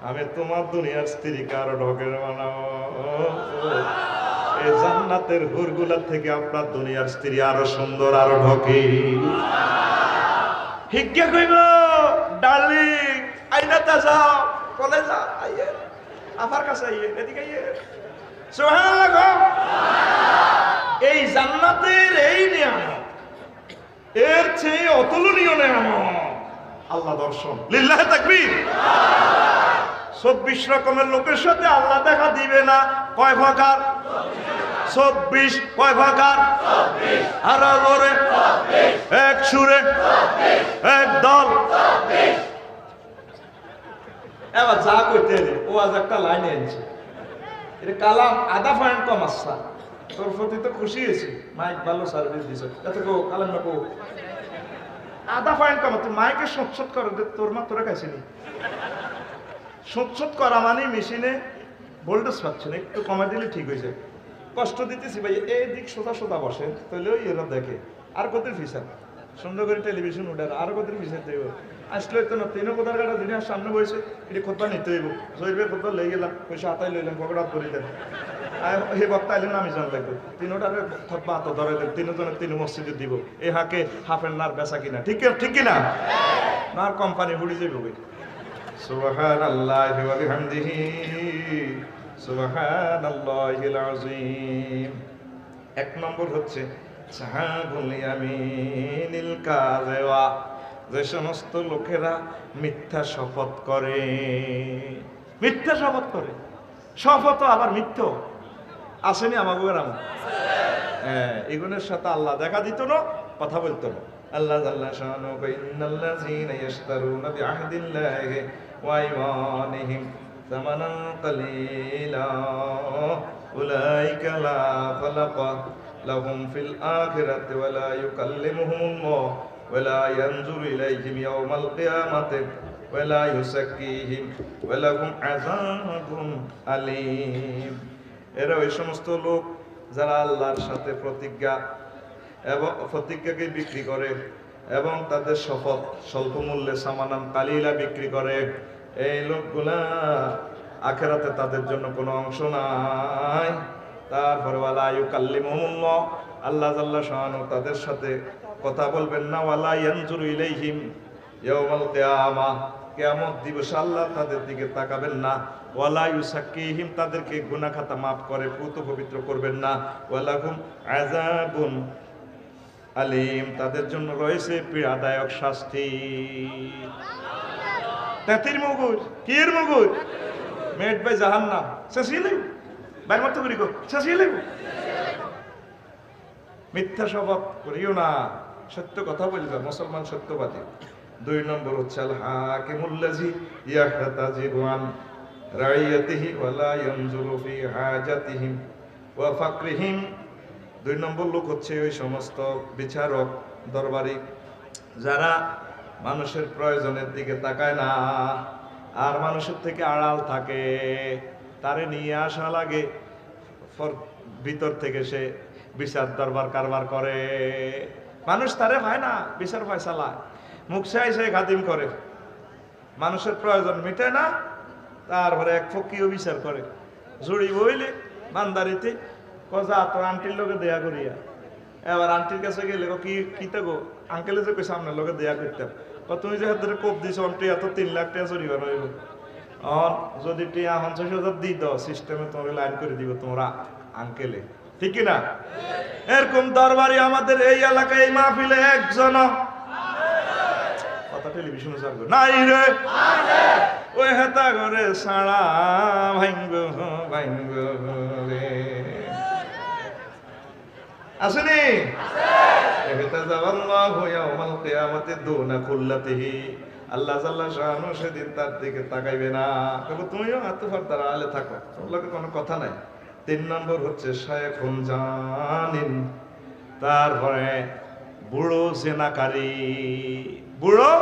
আমি তোমার দুনিয়ার স্ত্রীকে আরো ঢকের বানাবো। এই জান্নাতের হুরগুলার থেকে আপনার দুনিয়ার স্ত্রী আরো সুন্দর, আরো ঢকে। হিজ্ঞা কইব ডার্লিং আইনাতে যাও, কোনে যা, আইয়ে আমার কাছে আইয়ে, এদিকে আইয়ে। সুবহানাল্লাহ। এই জান্নাতের এই নিয়ামত, এর চেয়ে অতুলনীয় নিয়ামত আল্লাহ দর্শন। লিল্লাহি তাকবীর। 24 রকমের লোকের সাথে আল্লাহ দেখা দিবে না। কয় প্রকার? 24। কয় প্রকার? আর জোরে এক সুরে এক দল। এবার যা কইতে ও আজ একটা লাইন এনেছে, এটা কালাম আধা পয়েন্ট কম আসছা। তোর প্রতি তো খুশি হয়েছি, মাইক ভালো সার্ভিস দিছ, এত কো কালাম না কো আধা পয়েন্ট কম। তুই মাইকে সৎসৎ করে তোর মা তোরা খাইছিনি। সৎসৎ করা মানে মেশিনে ভোল্টেজ পাচ্ছে না, একটু কমে দিলে ঠিক হয়েছে। কষ্ট দিতেছি ভাই, এই দিক সোজা সোজা বসে তাহলে ওই এরা দেখে। আর কত ফিসার সুন্দর করে টেলিভিশন উঠার আর কত ফিসার দেব আসলে তো না। তিনও কোথার কাটা দুনিয়ার সামনে বসে এটি খোদ্া নিতে হইব। জৈবে খোদ্া লই গেলাম, পয়সা হাতাই লইলাম, পকেট ধরে দেন। সেই বক্তা আইলেন আমি জান লাগবে তিনোটারে খোদ্া হাত ধরে দেন, তিনজনের তিন মসজিদে দিব। এই হাকে হাফের নার বেচা কিনা, ঠিক ঠিক কিনা? নার কোম্পানি হুড়ি যাইব। সুবহানাল্লাহি ওয়া বিহামদিহি সুবহানাল্লাহিল আযীম। এক নম্বর হচ্ছে সাহাবুল ইয়ামিনিল কাযিবা, যে সমস্ত লোকেরা মিথ্যা শপথ করে। মিথ্যা শপথ করে, শপথ আবার মিথ্যা আসেনি আমাকে গ্রাম। হ্যাঁ, এগুলোর সাথে আল্লাহ দেখা দিত না, কথা বলতো না। আল্লাহ জাল্লা শানু ইন্নাল্লাযীনা ইশতারুনা বিআহদিল্লাহি ওয়া আইমানিহিম সামানান কালীলা উলাইকা লা খালাকা লাহুম ফিল আখিরাতি ওয়া লা ইউকাল্লিমুহুমুল্লাহ ওয়া লা ইয়ানজুরু ইলাইহিম ইয়াওমাল কিয়ামাতি ওয়া লা ইউযাক্কিহিম ওয়া লাহুম আযাবুন আলীম। এরা ওই সমস্ত লোক যারা আল্লাহর সাথে প্রতিজ্ঞাকে বিক্রি করে এবং তাদের শপথ স্বল্প মূল্যে সামানান কালিলা বিক্রি করে। এই লোকগুলা আখিরাতে তাদের জন্য কোনো অংশ নাই। তারপরে ওয়ালা ইউকাল্লিমুহুমুল্লাহ, আল্লাহ জাল্লা শাআনহু তাদের সাথে কথা বলবেন না। ওয়ালা ইয়ানজুরু ইলাইহিম ইয়াওমাল কিয়ামাহ, কিয়ামত দিবসে আল্লাহ তাদের দিকে তাকাবেন না। ওয়ালা ইউযাক্কিহিম, তাদেরকে গুনাহ খাতা মাফ করে পুত পবিত্র করবেন না। ওয়ালাহুম আযাবুন আলীম, তাদের জন্য রয়েছে পীড়াদায়ক শাস্তি। তেতির মুগুর কির মুগুর মেট বাই জাহান্নাম শেষিলে বাইর মত করি গো শেষিলে। মিথ্যা শপথ করিও না, সত্য কথা বলবে, মুসলমান সত্যবাদী। 2 নম্বর হচ্ছে আল হাকিমুল্লাযী ইয়াহতাজিবু আন রাইয়াতিহি ওয়া লা ইয়ানজুরু ফি হাজাতিহিম ওয়া ফাকরিহিম। 2 নম্বর লোক হচ্ছে ওই সমস্ত বিচারক দরবারি যারা মানুষের প্রয়োজনের দিকে তাকায় না আর মানুষের থেকে আড়াল থাকে। তারে নিয়ে আসা লাগে, ভিতর থেকে সে বিচার দরবার কারবার করে। মানুষ তারে পায় না, বিচার ফয়সালায় মুখ সে খাতিম করে, মানুষের প্রয়োজন মিটে না। তারপরে এক ফকিও বিচার করে, জুড়ি বইলে বান্দারিতে কজা তোর আন্টির লোকে দেয়া করিয়া। এবার আন্টির কাছে গেলে কি কিতা গো আঙ্কেলে যে কইছে আপনার লোকে দেয়া করতাম। তুমি যে হাতে কোপ দিছ অন্টি এত 3 লাখ টাকা জরিমানা হইব। যদি টিয়া 50,000 দিই দাও সিস্টেমে তোমার লাইন করে দিব তোমরা আঙ্কেলে, ঠিক কিনা? এরকম দরবারি আমাদের এই এলাকায় এই মাহফিলে একজন কথা টেলিভিশনে যাবে নাই রে। ওই হেতা করে সাড়া ভাঙ্গ ভাঙ্গ রে আসেনি। আল্লাহ জাল্লা শাআনহু সেদিন তার দিকে তাকাইবে না। তুমিও আত্মফার দ্বারা আলে থাকো, তোর লগে কোনো কথা নাই। 3 নম্বর হচ্ছে শায়খুন জানিন, তারপরে বুড়ো জেনাকারী। বুড়ো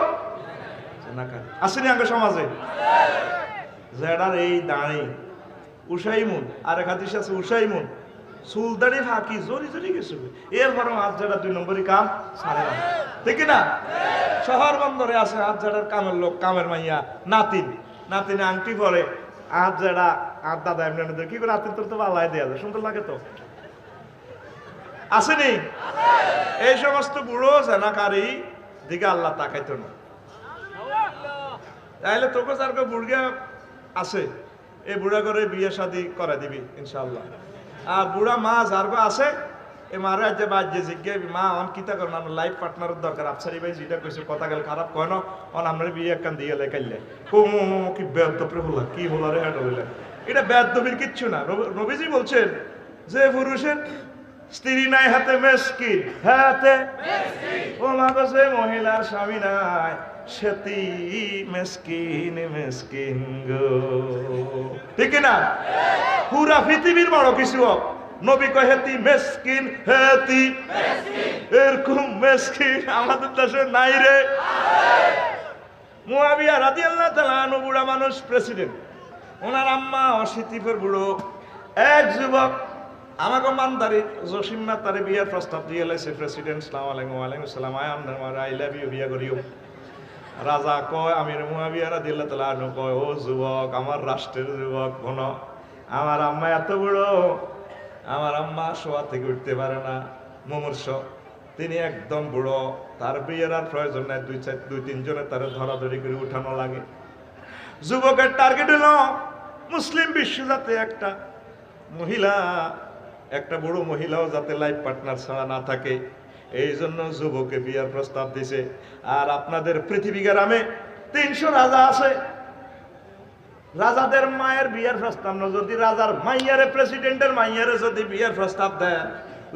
জেনাকারী আসেনি আঙ্গ সমাজে, জেডার এই দাঁড়ি উসাইমুন, আর এক হাদিস আছে উসাইমুন চুলদারি ফাঁকি জড়ি জড়ি গেছে এরপর হাত ঝাড়া 2 নম্বরই কাম সারে না ঠিক না শহর বন্দরে আছে হাত ঝাড়ার কামের লোক কামের মাইয়া নাতিন আংটি পরে হাত ঝাড়া আর দাদা এমনি কি করে হাতের তোর তো বালাই দেওয়া যায় সুন্দর লাগে তো আসেনি এই সমস্ত বুড়ো জেনাকারী দিকে আল্লাহ তাকাইতো না তাইলে তোকে যার বুড়গা আছে এই বুড়া করে বিয়ে শাদী করে দিবি ইনশাআল্লাহ আর বুড়া মা যার আছে এ মারা যে বাজে জিজ্ঞে মা অন কিতা করন আমার লাইফ পার্টনারের দরকার আফসারি ভাই যেটা কইছে কথা গেল খারাপ কয় না অন আমরা বিয়ে একখান দিয়ে লেখাইলে কি বেদপরে হলো কি হলো রে এটা হইলে এটা বেদবির কিচ্ছু না নবীজি বলছেন যে পুরুষের স্ত্রী নাই হাতে মেসকিন হাতে ও মাগছে মহিলার স্বামী নাই সেতি মেসকিন গো ঠিক না পুরা পৃথিবীর বড় কিছু নবী কয় হেতি মেসকিন হেতি এরকম মেসকিন আমাদের দেশে নাই রে মুয়াবিয়া রাদিয়াল্লাহু তাআলা আনহু বুড়া মানুষ প্রেসিডেন্ট ওনার আম্মা অশীতিফের বুড়ো এক যুবক আমাকে মানদারি জসিমনা তারে বিয়ার প্রস্তাব দিয়ে লাইছে প্রেসিডেন্ট সালাম আলাইকুম ওয়ালাইকুম সালাম আই লাভ ইউ বিয়া করিও রাজা কয় আমির মুয়াবিয়া রাদিয়াল্লাহু তাআলা আনহু কয় ও যুবক আমার রাষ্ট্রের যুবক কোন আমার আম্মা এত বুড়ো আমার আম্মা শোয়া থেকে উঠতে পারে না মুমূর্ষ তিনি একদম বুড়ো তার বিয়ের আর প্রয়োজন নাই 2-3 জনে তার ধরাধরি করে উঠানো লাগে যুবকের টার্গেট হলো মুসলিম বিশ্ব যাতে একটা মহিলা একটা বড় মহিলাও যাতে লাইফ পার্টনার ছাড়া না থাকে এই জন্য যুবকে বিয়ার প্রস্তাব দিছে আর আপনাদের পৃথিবী গ্রামে 300 রাজা আছে রাজাদের মায়ের বিয়ার প্রস্তাব না যদি রাজার মাইয়ারে প্রেসিডেন্টের মাইয়ারে যদি বিয়ার প্রস্তাব দেয়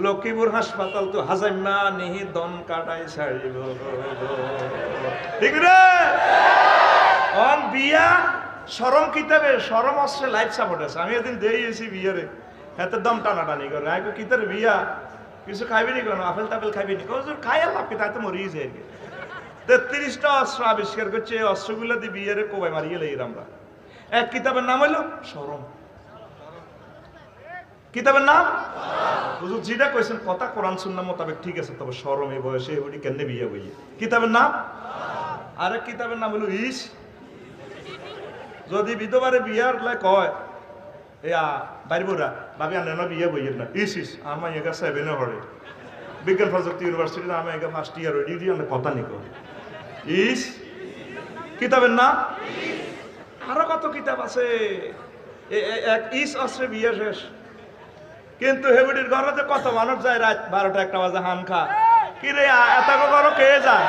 লক্ষ্মীপুর হাসপাতাল তো হাজাইমা নিহি দন কাটাই ছাড়িব ঠিক রে অন বিয়া শরম কিতাবে শরম আসছে লাইফ সাপোর্ট আছে আমি একদিন দিয়েছি বিয়ারে এত দম টানাটানি করে আইকো কিতার বিয়া কিছু খাইবি নি কোনো আপেল তাপেল খাইবি নি কোজ খাই আল্লাহ কি তাই তো মরিয়ে যায় 33টা অস্ত্র আবিষ্কার করছে এই অস্ত্রগুলো দিয়ে বিয়ারে কোবাই মারিয়ে লই আমরা এক কিতাবের নাম হইল শরম কিতাবের নাম হুজুর যেটা কইছেন কথা কোরআন সুন্নাহ মোতাবেক ঠিক আছে তবে শরম এই বয়সে এগুলি কেন বিয়ে হইয়ে কিতাবের নাম আরেক কিতাবের নাম হলো ইস যদি বিধবারে বিয়ার লাই কয় এয়া বাইরবুরা ভাবি আনেন বিয়ে বইয়ের না ইস আমার এগা 7 হরে বিজ্ঞান প্রযুক্তি ইউনিভার্সিটিতে আমি এগা ফার্স্ট ইয়ার হই ডিগ্রি আমি কথা নিকো ইস কিতাবের নাম আরো কত কিতাব আছে এক ইস অস্ত্রে বিয়ে শেষ কিন্তু হেবুডির ঘরে কত মানুষ যায় রাত 12টা-1টা বাজে হান খা কি রে এত ঘর কে যায়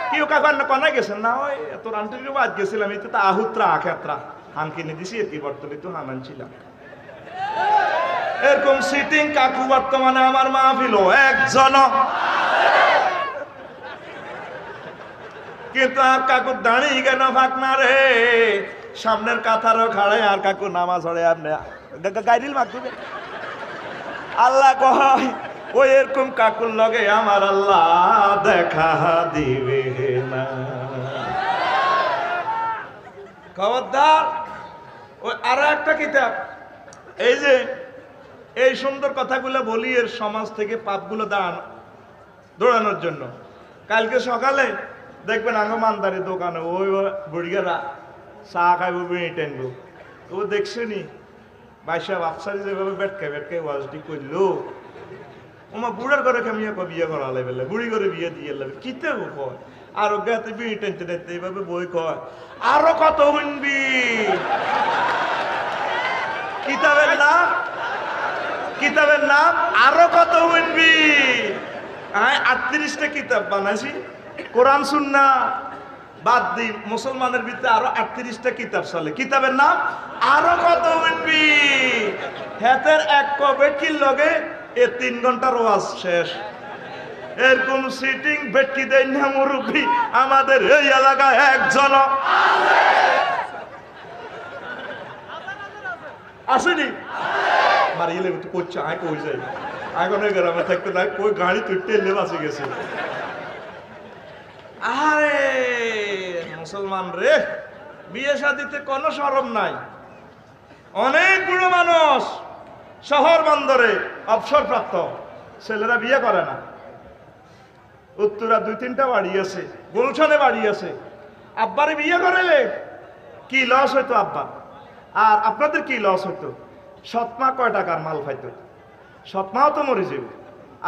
কি ও কাকার না কোনা গেছেন না ওই তোর আন্টির বাদ গেছিলাম এই তো আহুত্রা আখেত্রা হান কিনে দিছি আর কি বর্তমানে তো হান আনছিলাম এরকম সিটিং কাকু বর্তমানে আমার মাহফিল একজন কিন্তু আর কাকু দাঁড়িয়ে কেন ফাঁক না রে সামনের কাতারও খাড়ে আর কাকু নামাজ হড়ে আপনি গাইডিল মাক দিবে আল্লাহ কয় ওই এরকম কাকুর লগে আমার আল্লাহ দেখা দিবে না খবরদার ওই আর একটা কিতাব এই যে এই সুন্দর কথাগুলো বলি এর সমাজ থেকে পাপগুলো দৌড়ানোর জন্য কালকে সকালে দেখবেন আঙ্গমানদারি দোকানে ওই বুড়িগারা চা খাইব বিড়ি টানবো ও দেখছেনি বাইশা বাপসারি যেভাবে বেটকে ওয়াজটি করলো ওমা বুড়ার ঘরে কামিয়া বিয়ে করা লাগবে বুড়ি করে বিয়ে দিয়ে লাগবে কিতে কয় আর গাতে বিড়ি টানতে টানতে এইভাবে বই কয় আরো কত শুনবি কিতাবের নাম আরো কত শুনবি 38টা কিতাব বানাইছি কোরআন সুন্নাহ বাদ দি মুসলমানের ভিতরে আরো 38টা কিতাব চলে কিতাবের নাম আরো কত শুনবি হেতের এক কবেটির লগে এ 3 ঘন্টার ওয়াজ শেষ এরকম সিটিং বেটকি দেয় না মুরব্বী আমাদের এই এলাকায় একজন আসেনি মারিয়ে তুই করছে আয় কই যাই এখন গ্রামে থাকতে না কই গাড়ি তুইতে লেবাসে গেছে আরে মুসলমান রে বিয়ে শাদিতে কোনো শরম নাই অনেক বুড়ো মানুষ শহর বন্দরে অবসরপ্রাপ্ত ছেলেরা বিয়ে করে না। উত্তরা 2-3টা বাড়ি আছে, গুলশানে বাড়ি আছে। আব্বারে বিয়ে করাইলে কি লস হইতো আব্বা? আর আপনাদের কি লস হইতো? সৎমা কয় টাকার মাল পাইতো? সৎমাও তো মরে যাবে।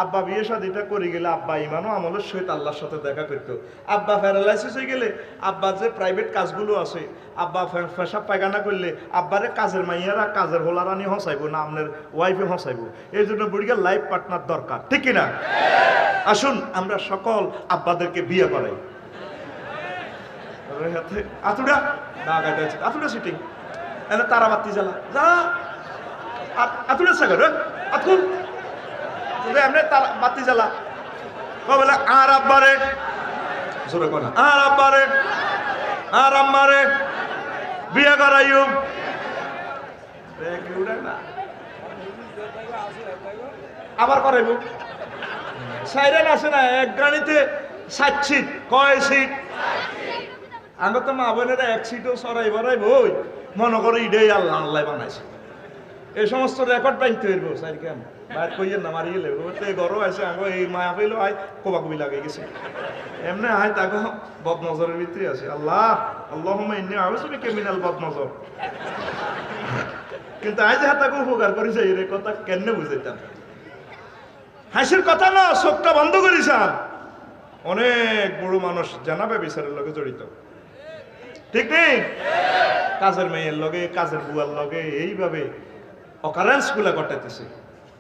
আব্বা বিয়ে শাদিটা করে গেলে আব্বা ইমানও আমলের সহিত আল্লাহর সাথে দেখা করতো। আব্বা প্যারালাইসিস হয়ে গেলে আব্বা যে প্রাইভেট কাজগুলো আছে, আব্বা পেশাব পায়খানা করলে আব্বারে কাজের মাইয়ারা কাজের হোলারানি হসাইবো না আপনার ওয়াইফে হসাইবো। এই জন্য বুড়িকে লাইফ পার্টনার দরকার, ঠিক কিনা? আসুন আমরা সকল আব্বাদেরকে বিয়ে করাই। আতুডা আতুডা সিটিং এনে তারা বাতি জ্বালা যা আতুডা সাগর আতুল এমনি তারা বাতি জ্বালা বলে আর আব্বারে জোরে কোনা আর আব্বারে আর আম্মারে বিয়ে করাইও আবার করাইব। সাইরেন আছে না এক গাড়িতে 60 সিট, কয় সিট? আমি তো মা বোনেরা 1 সিটও সরাই বরাই বই মনে করে ইডেই আল্লাহ আল্লাহ বানাইছে। এই সমস্ত রেকর্ড বাইতে হইব সাইর কেন বাইর কইয়েন না মারিয়ে লেব তে গরো আছে আগে এই মায়া পাইলো আই কোবাকুবি লাগে গেছে এমনি আয় তাকে বদনজরের ভিতরে আছে। আল্লাহ আল্লাহুম্মা ইন্নী আউযু বিকা মিনাল বদনজর। কিন্তু আজ হাতাকে উপকার করেছে এই কথা কেন বুঝাইতাম? হাসির কথা না, চোখটা বন্ধ করিস। অনেক বড় মানুষ জানাবে বিচারের লগে জড়িত, ঠিক নেই? কাজের মেয়ের লগে কাজের বুয়ার লগে এইভাবে অকারেন্স গুলা ঘটাইতেছে।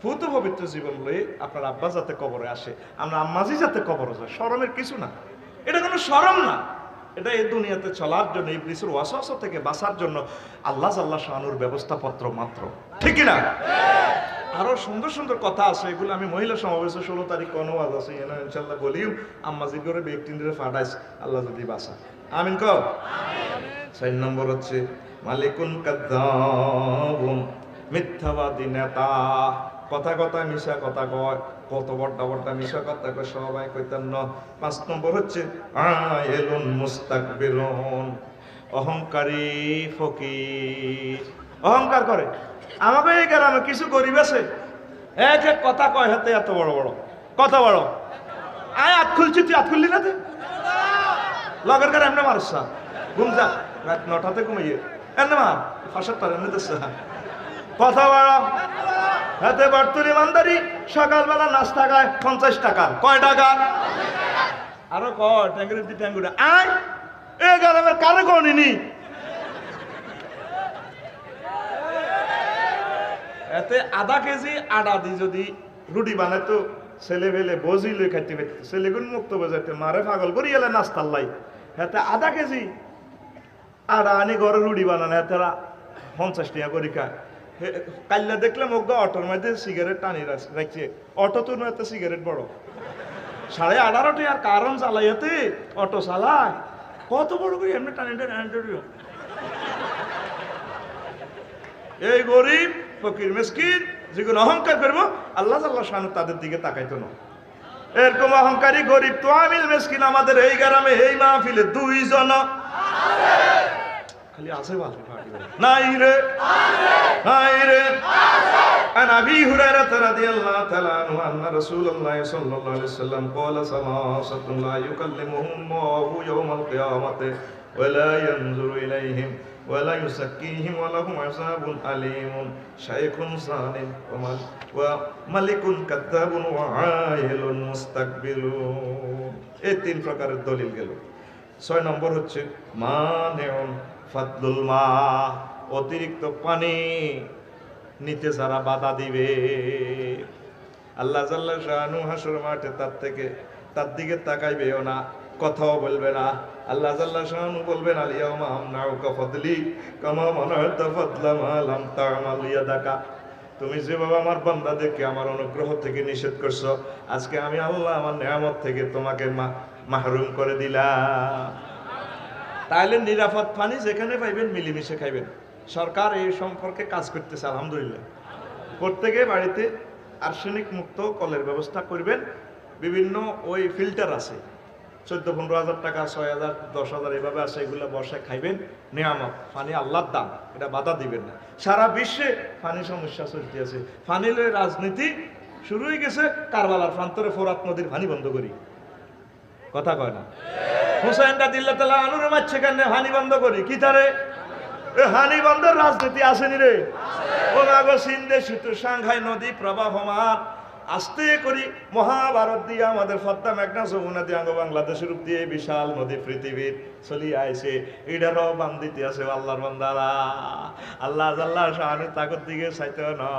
পুত পবিত্র জীবন লয়ে আপনার আব্বা যাতে কবরে আসে, আমরা আম্মাজি যাতে কবরে যায়, শরমের কিছু না। এটা কোনো শরম না, এটা এই দুনিয়াতে চলার জন্য ইবলিসের ওয়াসওয়াসা থেকে বাঁচার জন্য আল্লাহ জাল্লা শানুর ব্যবস্থাপত্র মাত্র, ঠিক না? আরো সুন্দর সুন্দর কথা আছে, এগুলো আমি মহিলা সমাবেশে 16 তারিখ কোনো ওয়াজ আছে এনা ইনশাআল্লাহ বলিও। আম্মাজি করে ব্যক্তিদের ফাটাইস আল্লাহ যদি বাঁচা, আমিন কও। 4 নম্বর হচ্ছে মালিকুন কাদ্দাবুন, মিথ্যাবাদী নেতা, কথা কথা মিশা কথা কয়, কত বড়টা বড়টা মিশা কথা কয় সবাই কইতাম না। 5 নম্বর হচ্ছে আয়েলুন মুস্তাকবিরুন, অহংকারী ফকির, অহংকার করে। আমাকে এই গ্রামে কিছু গরিব আছে এক এক কথা কয়, হাতে এত বড় বড় কত বড় আয় আত খুলছি, তুই আত খুললি না? তুই লগের গাড়ি এমনি মারছ, ঘুম যা রাত 9টাতে ঘুমাইয়ে এমনি মার ফাঁসার তার এমনি দিচ্ছে কথা বড় হাতে বর্তুর ইমানদারি। সকালবেলা নাস্তা খায় 50 টাকা, কয় টাকা? আরো কয় ট্যাঙ্গুরি দি ট্যাঙ্গুরি আয় এ গ্রামের কারে গণিনি এতে আধা কেজি আটা দি যদি রুটি বানাইতো ছেলে ফেলে বজি লই খাইতে পারত, ছেলেগুন মুক্ত বোঝাইতে মারে পাগল করি এলে নাস্তার লাই। এতে আধা কেজি আটা আনি ঘরে রুটি বানানো এতে 50 টাকা করে খায়। কাল্লা দেখলাম ওগা অটোর মধ্যে সিগারেট টানি রাখছে, অটো তো নয় সিগারেট বড় 18.5 টাকার কারণ চালাইতে অটো চালায় কত বড় করে এমনি টানি টানি। এই গরিব ফকির মিসকিন যেগুলো অহংকার করবো আল্লাহ আল্লাহ শানু তাদের দিকে তাকাইতো না। এরকম অহংকারী গরিব তো আমিল মিসকিন আমাদের এই গ্রামে এই মাহফিলে 2 জন খালি আছে, নাই রে নাই রে। عن أبي هريرة رضي الله تعالى عنه أن رسول الله صلى الله عليه وسلم قال 3 لا يكلمهم الله يوم القيامة ولا ينظر إليهم ولا يزكيهم ولهم عذاب أليم شيخ زان وملك كذاب وعائل مستكبر। এই 3 প্রকারের দলিল গেল। 6 নম্বর হচ্ছে মানেউন ফাদলুল মা, অতিরিক্ত পানি নিতে যারা বাধা দিবে আল্লাহ জাল্লা শানু হাসর মাঠে তার দিকে তাকাইবেও না, কথাও বলবে না। আল্লাহ জাল্লা শানু বলবেন আলিয়াউমা আমনাউকা ফাদলি কামা মানাতা ফাদলা মা লাম তা'মাল ইয়াদাকা, তুমি যেভাবে আমার বান্দাদেরকে আমার অনুগ্রহ থেকে নিষেধ করছো, আজকে আমি আল্লাহ আমার নিয়ামত থেকে তোমাকে মাহরুম করে দিলাম। তাইলে নিরাপদ পানি যেখানে পাইবেন মিলিমিশে খাইবেন। সরকার এই সম্পর্কে কাজ করতেছে আলহামদুলিল্লাহ। প্রত্যেকে বাড়িতে আর্সেনিক মুক্ত কলের ব্যবস্থা করবেন। বিভিন্ন ওই ফিল্টার আছে, 14-15 হাজার টাকা, 6,000, 10,000 এইভাবে আছে, এগুলো বর্ষায় খাইবেন, নিয়ামত। পানি আল্লাহর দান, এটা বাধা দিবেন না। সারা বিশ্বে পানি সমস্যা চলতে আছে। পানি লয়ে রাজনীতি শুরু হয়ে গেছে। কারবালার প্রান্তরে ফোরাত নদীর পানি বন্ধ করি, কথা কয় না। হুসাইন রাদিয়াল্লাহু তাআলা আনুরে মারছে কেন? পানি বন্ধ করি কি তারে? এ হানি বন্ধের রাজনীতি আসেনি রে। ও মাগো, সিন্ধে সেতু, সাংঘাই নদী প্রবাহমান, আস্তে করি মহাভারত দিয়ে আমাদের ফদ্মা মেঘনা যমুনা দিয়ে আঙ্গ বাংলাদেশের রূপ দিয়ে বিশাল নদী পৃথিবীর চলি আইছে। এটারও বাম দিতে আছে আল্লাহর বান্দারা। আল্লাহ আল্লাহ শাহানের তাকত দিকে চাইতে না।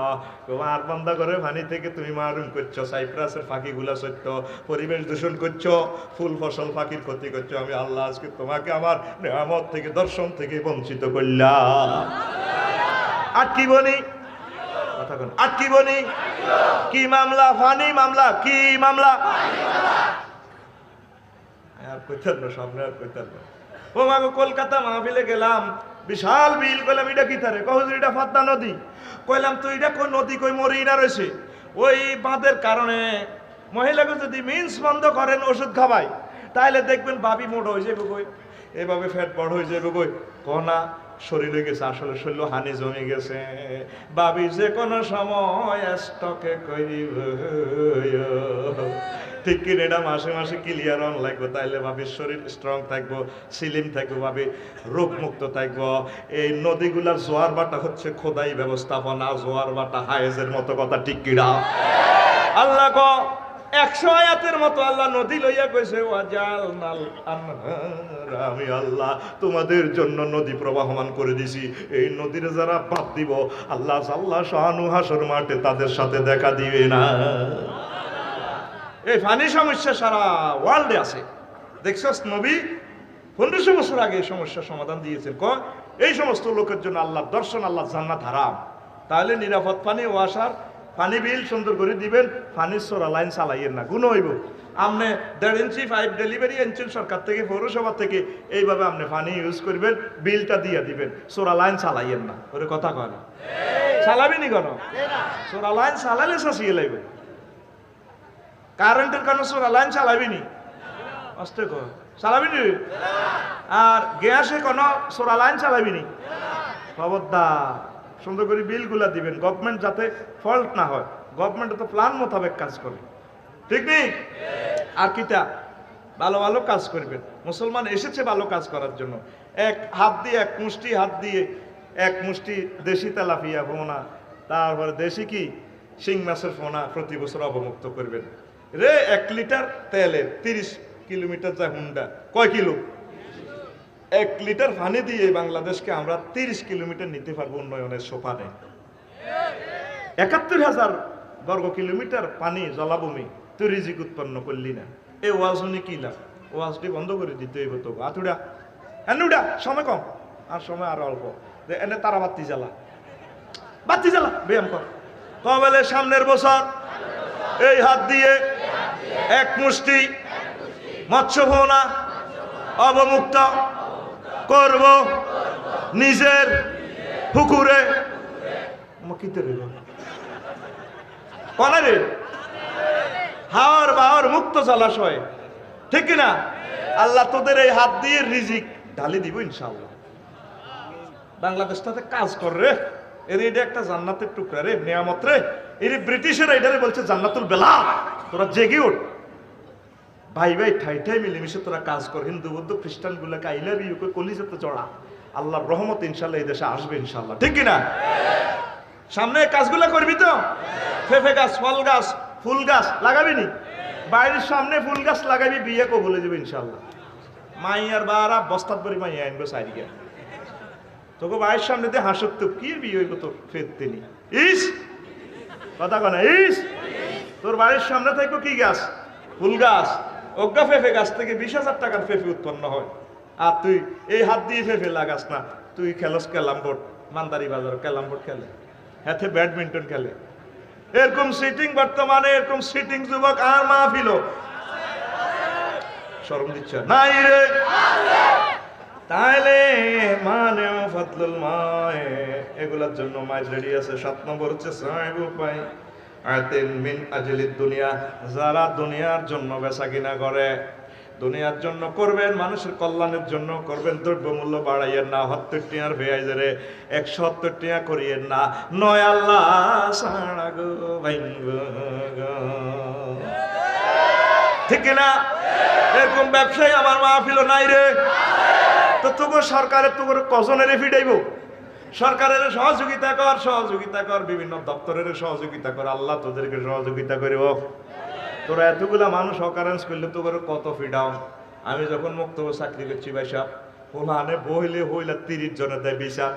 তোমার বান্দা করে পানি থেকে তুমি মারুম করছো, সাইপ্রাসের ফাঁকিগুলা সত্য, পরিবেশ দূষণ করছো, ফুল ফসল ফাঁকির ক্ষতি করছো। আমি আল্লাহ আজকে তোমাকে আমার নিয়ামত থেকে, দর্শন থেকে বঞ্চিত করলাম। আটকিবনি কথা কোন? আটকিবনি কি মামলা? ফানি মামলা। কি মামলা? আর কইতেন না, সামনে আর কইতেন না। ও মাগো, কলকাতা মাহফিলে গেলাম, বিশাল বিল। কইলাম এটা কি তারে? কহুজুর এটা পদ্মা নদী। কইলাম তো এটা কোন নদী? কই মরিনা রয়েছে। ওই বাঁধের কারণে মহিলাকে যদি মিন্স বন্ধ করেন, ওষুধ খাওয়ায়, তাহলে দেখবেন বাবি মোটা হয়ে যাবে কই, এভাবে ফ্যাট বড় হয়ে যাবে কই। কনা শরীর হয়ে গেছে, আসলে শরীর হানি জমে গেছে। বাবি যে কোনো সময় স্টকে করিব, ঠিক কিনা? এটা মাসে মাসে ক্লিয়ার অন লাগবে, তাইলে ভাবির শরীর স্ট্রং থাকবো, সিলিম থাকবো, ভাবি রোগ মুক্ত থাকবো। এই নদীগুলার জোয়ার বাটা হচ্ছে খোদাই ব্যবস্থাপনা, জোয়ার বাটা হায়েজের মতো কথা, ঠিক কিনা? আল্লাহ ক 100 আয়াতের মতো আল্লাহ নদী লইয়া কইছে, ওয়াজাল নাল আনহার, আমি আল্লাহ তোমাদের জন্য নদী প্রবাহমান করে দিছি। এই নদীর যারা বাদ দিব, আল্লাহ আল্লাহ শাহানু হাসর মাঠে তাদের সাথে দেখা দিবে না। এই পানি সমস্যা সারা ওয়ার্ল্ডে আছে। দেখছস, নবী 1500 বছর আগে এই সমস্যার সমাধান দিয়েছেন। এই সমস্ত লোকের জন্য আল্লাহর দর্শন, আল্লাহর জান্নাত হারাম। তাহলে নিরাপদ পানি ওয়াসার পানি বিল সুন্দর করে দিবেন। পানির সোরা লাইন চালাইয়েন না, গুণ হইব। আপনি 1.5 ইঞ্চি পাইপ ডেলিভারি আনছেন সরকার থেকে, পৌরসভা থেকে, এইভাবে আপনি পানি ইউজ করবেন, বিলটা দিয়ে দিবেন। সোরা লাইন চালাইয়েন না, ওরে কথা কয় না। চালাবিনি কেন? সোরা লাইন চালালে শাসিয়ে লাগবে। কারেন্টের কারণে সোরা লাইন চালাবিনি, আস্তে কর, চালাবিনি। আর গ্যাসে কোনো সোরা লাইন চালাবিনি, খবরদার। সুন্দর করে বিলগুলা দিবেন। গভর্নমেন্ট যাতে ফল্ট না হয়, গভর্নমেন্ট তো প্ল্যান মোতাবেক কাজ করে, ঠিক নেই? আর কিটা ভালো ভালো কাজ করবেন। মুসলমান এসেছে ভালো কাজ করার জন্য। এক হাত দিয়ে, এক মুষ্টি হাত দিয়ে, এক মুষ্টি দেশি তেলাপিয়া ফোনা, তারপরে দেশি কি শিং মাছের ফোনা প্রতি বছর অবমুক্ত করবেন। রে 1 লিটার তেলে 30 কিলোমিটার যায় হুন্ডা, কয় কিলো? 1 লিটার পানি দিয়ে বাংলাদেশকে আমরা 30 কিলোমিটার নিতে পারবো উন্নয়নের সোপানে। 71,000 বর্গ কিলোমিটার পানি, জলাভূমি, তুই রিজিক উৎপন্ন করলি না। এই ওয়াজ উনি কি লাভ? ওয়াজটি বন্ধ করে দিতে হইব তো। আতুডা এনুডা, সময় কম, আর সময় আরো অল্প। এনে তারা বাতি জ্বালা, বাতি জ্বালা, ব্যায়াম কর। কবেলে সামনের বছর এই হাত দিয়ে 1 মুষ্টি মৎস্য ভোনা অবমুক্ত করব নিজের পুকুরে। কনারে হাওয়ার বাওয়ার মুক্ত জলাশয়, ঠিক কিনা? আল্লাহ তোদের এই হাত দিয়ে রিজিক ঢালি দিব ইনশাআল্লাহ। বাংলাদেশটাতে কাজ কর রে, এর এটা একটা জান্নাতের টুকরা রে, নিয়ামত রে। এর ব্রিটিশেরা এটারে বলছে জান্নাতুল বেলা। তোরা জেগে ওঠ ভাই ভাই, ঠাই ঠাই মিলেমিশে তোরা কাজ কর। হিন্দু বৌদ্ধ খ্রিস্টান গুলাকে আই লাভ ইউ কলিজাতে চড়া। আল্লাহর রহমত ইনশাল্লাহ এই দেশে আসবে ইনশাল্লাহ, ঠিক কিনা? সামনে কাজগুলো করবি তো? ফেফে গাছ, ফল গাছ, ফুল গাছ লাগাবি নি? বাইরের সামনে ফুল গাছ লাগাবি, বিয়ে কো বলে যাবে ইনশাল্লাহ। মাইয়ার বারা বস্তাত বরি মাইয়া আনবো সাইডিকে, তোকে বাইরের সামনে দিয়ে হাসত তো কি বিয়ে হইব তোর ফেরতে নি। ইস কথা কনা, ইস তোর বাড়ির সামনে থাকবো কি গাছ? ফুল গাছ। অজ্ঞা ফেফে গাছ থেকে 20,000 টাকার ফেফে উৎপন্ন হয়। আর তুই এই হাত দিয়ে ফেফে লাগাস না। তুই খেলস ক্যালাম বোর্ড, মান্দারি বাজার ক্যালাম বোর্ড খেলে, হাতে ব্যাডমিন্টন খেলে। এরকম সিটিং বর্তমানে, এরকম সিটিং যুবক আর মাহফিল শরম দিচ্ছে নাই রে। তাইলে মানে ফজলুল মায় এগুলার জন্য মাইজ রেডি আছে। 7 নম্বর হচ্ছে সাহেব পাই আতেন মিন আজলিদ দুনিয়া, যারা দুনিয়ার জন্য বেচা কিনা করে, দুনিয়ার জন্য করবেন, মানুষের কল্যাণের জন্য করবেন। দ্রব্যমূল্য বাড়াইয়েন না, 70 টিয়ার ভেয়াইজারে 170 টিয়া করিয়েন না, নয় আল্লাহ সারা গো ভাইঙ্গ গো। ঠিক না? এরকম ব্যবসায়ী আমার মাহফিল নাই রে। তো তোকে সরকারের তোকে কজনের ফিডাইব? সরকারের সহযোগিতা কর, বিভিন্ন দপ্তরের সহযোগিতা কর, আল্লাহ তোদেরকে সহযোগিতা করিব। তোরা এতগুলা মানুষ অকারেন্স করলে তো কত ফিডাও। আমি যখন মুক্ত চাকরি করছি ভাই সাহেব, ওলানে বইলে হইলে 30 জনে দেয় বিচার।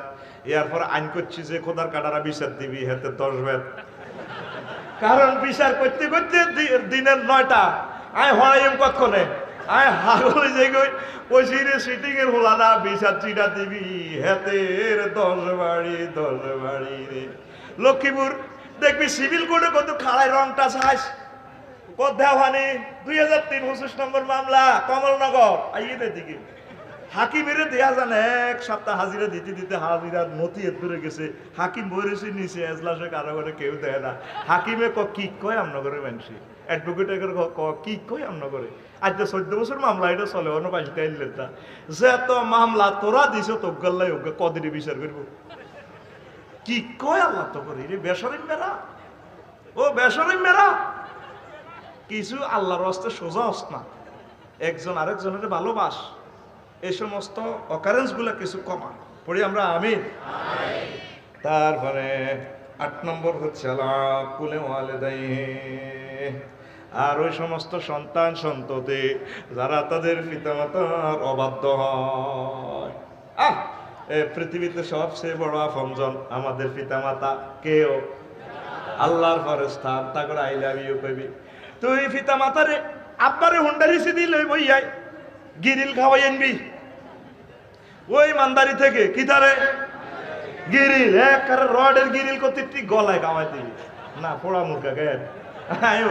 এরপর আইন করছি যে খোদার কাটারা বিচার দিবি হাতে 10 বেত। কারণ বিচার করতে করতে দিনের 9টা আয় হরাইম কতক্ষণে আয় হাগল যে গই ওই সিরে সিটিং এর হলা না বিচার চিটা দিবি হাতের 10 বাড়ি রে। লক্ষ্মীপুর দেখবি সিভিল কোর্টে কত খাড়ায় রংটা ছাইস কদ্যাহানি 2003 25 নম্বর মামলা কমলনগর আইয়ে দিকে হাকিমের দেয়া জানে 1 সপ্তাহ হাজিরা দিতে হাজিরা নথি দূরে গেছে। হাকিম বইরেছে নিচে এজলাসে কারো করে কেউ দেয় না। হাকিমে কি কয় আমন করে মানছি, অ্যাডভোকেটে কি কয় আমন করে। আজ 14 বছর মামলা এটা চলে অন্য পাশে গাইলেন না যে তো মামলা তোরা দিছ তো গল্লাই হোক কদিনে বিচার করব। কি কয় আল্লাহ তো করি রে বেসরিম মেরা, ও বেসরিম মেরা কিছু আল্লাহর রাস্তে সোজা হস না, একজন আরেকজনের ভালোবাস। এই সমস্ত অকারেন্স গুলা কিছু কমা পড়ি আমরা আমিন। তারপরে 8 নম্বর হচ্ছে আল্লাহ কুলে ওয়ালিদাই, আর ওই সমস্ত সন্তান সন্ততি যারা তাদের পিতামাতার অবাধ্য হয়। পৃথিবীতে সবচেয়ে বড় আপনজন আমাদের পিতামাতা। কেউ আল্লাহর ফেরেশতা তা করে আই লাভ ইউ কইবি। তুই পিতামাতারে আব্বারে হুন্ডারিছি দিল বইয়াই গিরিল খাওয়াই আনবি ওই মানদারি থেকে। কি তারে গিরিল এক রডের গিরিল করতে তুই গলায় খাওয়াই দিবি না পোড়া মুরগা গে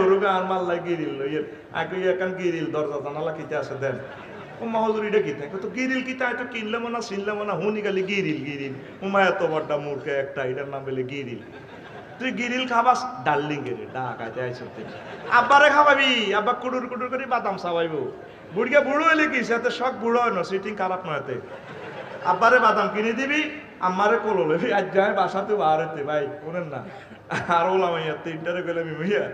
ওরুগা আর মাল্লা গিরিল লইয়ের আগে একান গিরিল দরজা জানালা কিতে আছে দেন ও মহজুরিটা কি থাকে তো গিরিল কিতা তো কিনলাম না চিনলাম না হুনি গালি গিরিল উমা এত বড়টা মুরগা একটা এটার নাম বলে গিরিল। তুই গিরিল খাবাস ডার্লিং গেরে ডাকাইতে আইছ আব্বারে খাওয়াবি, আব্বা কুডুর করে বাদাম চাবাইব। বুড়িয়া বুড়ো হইলে কি সাথে শখ বুড়ো হয় না, সিটিং খারাপ নয়তে। আব্বারে বাদাম কিনে দিবি, আমারে কোলো লবি। আজ যায় বাসাতে বাড়াতে ভাই শোনেন না, আর ওলাম ইয়া 3টারে গেলে আমি হইয়া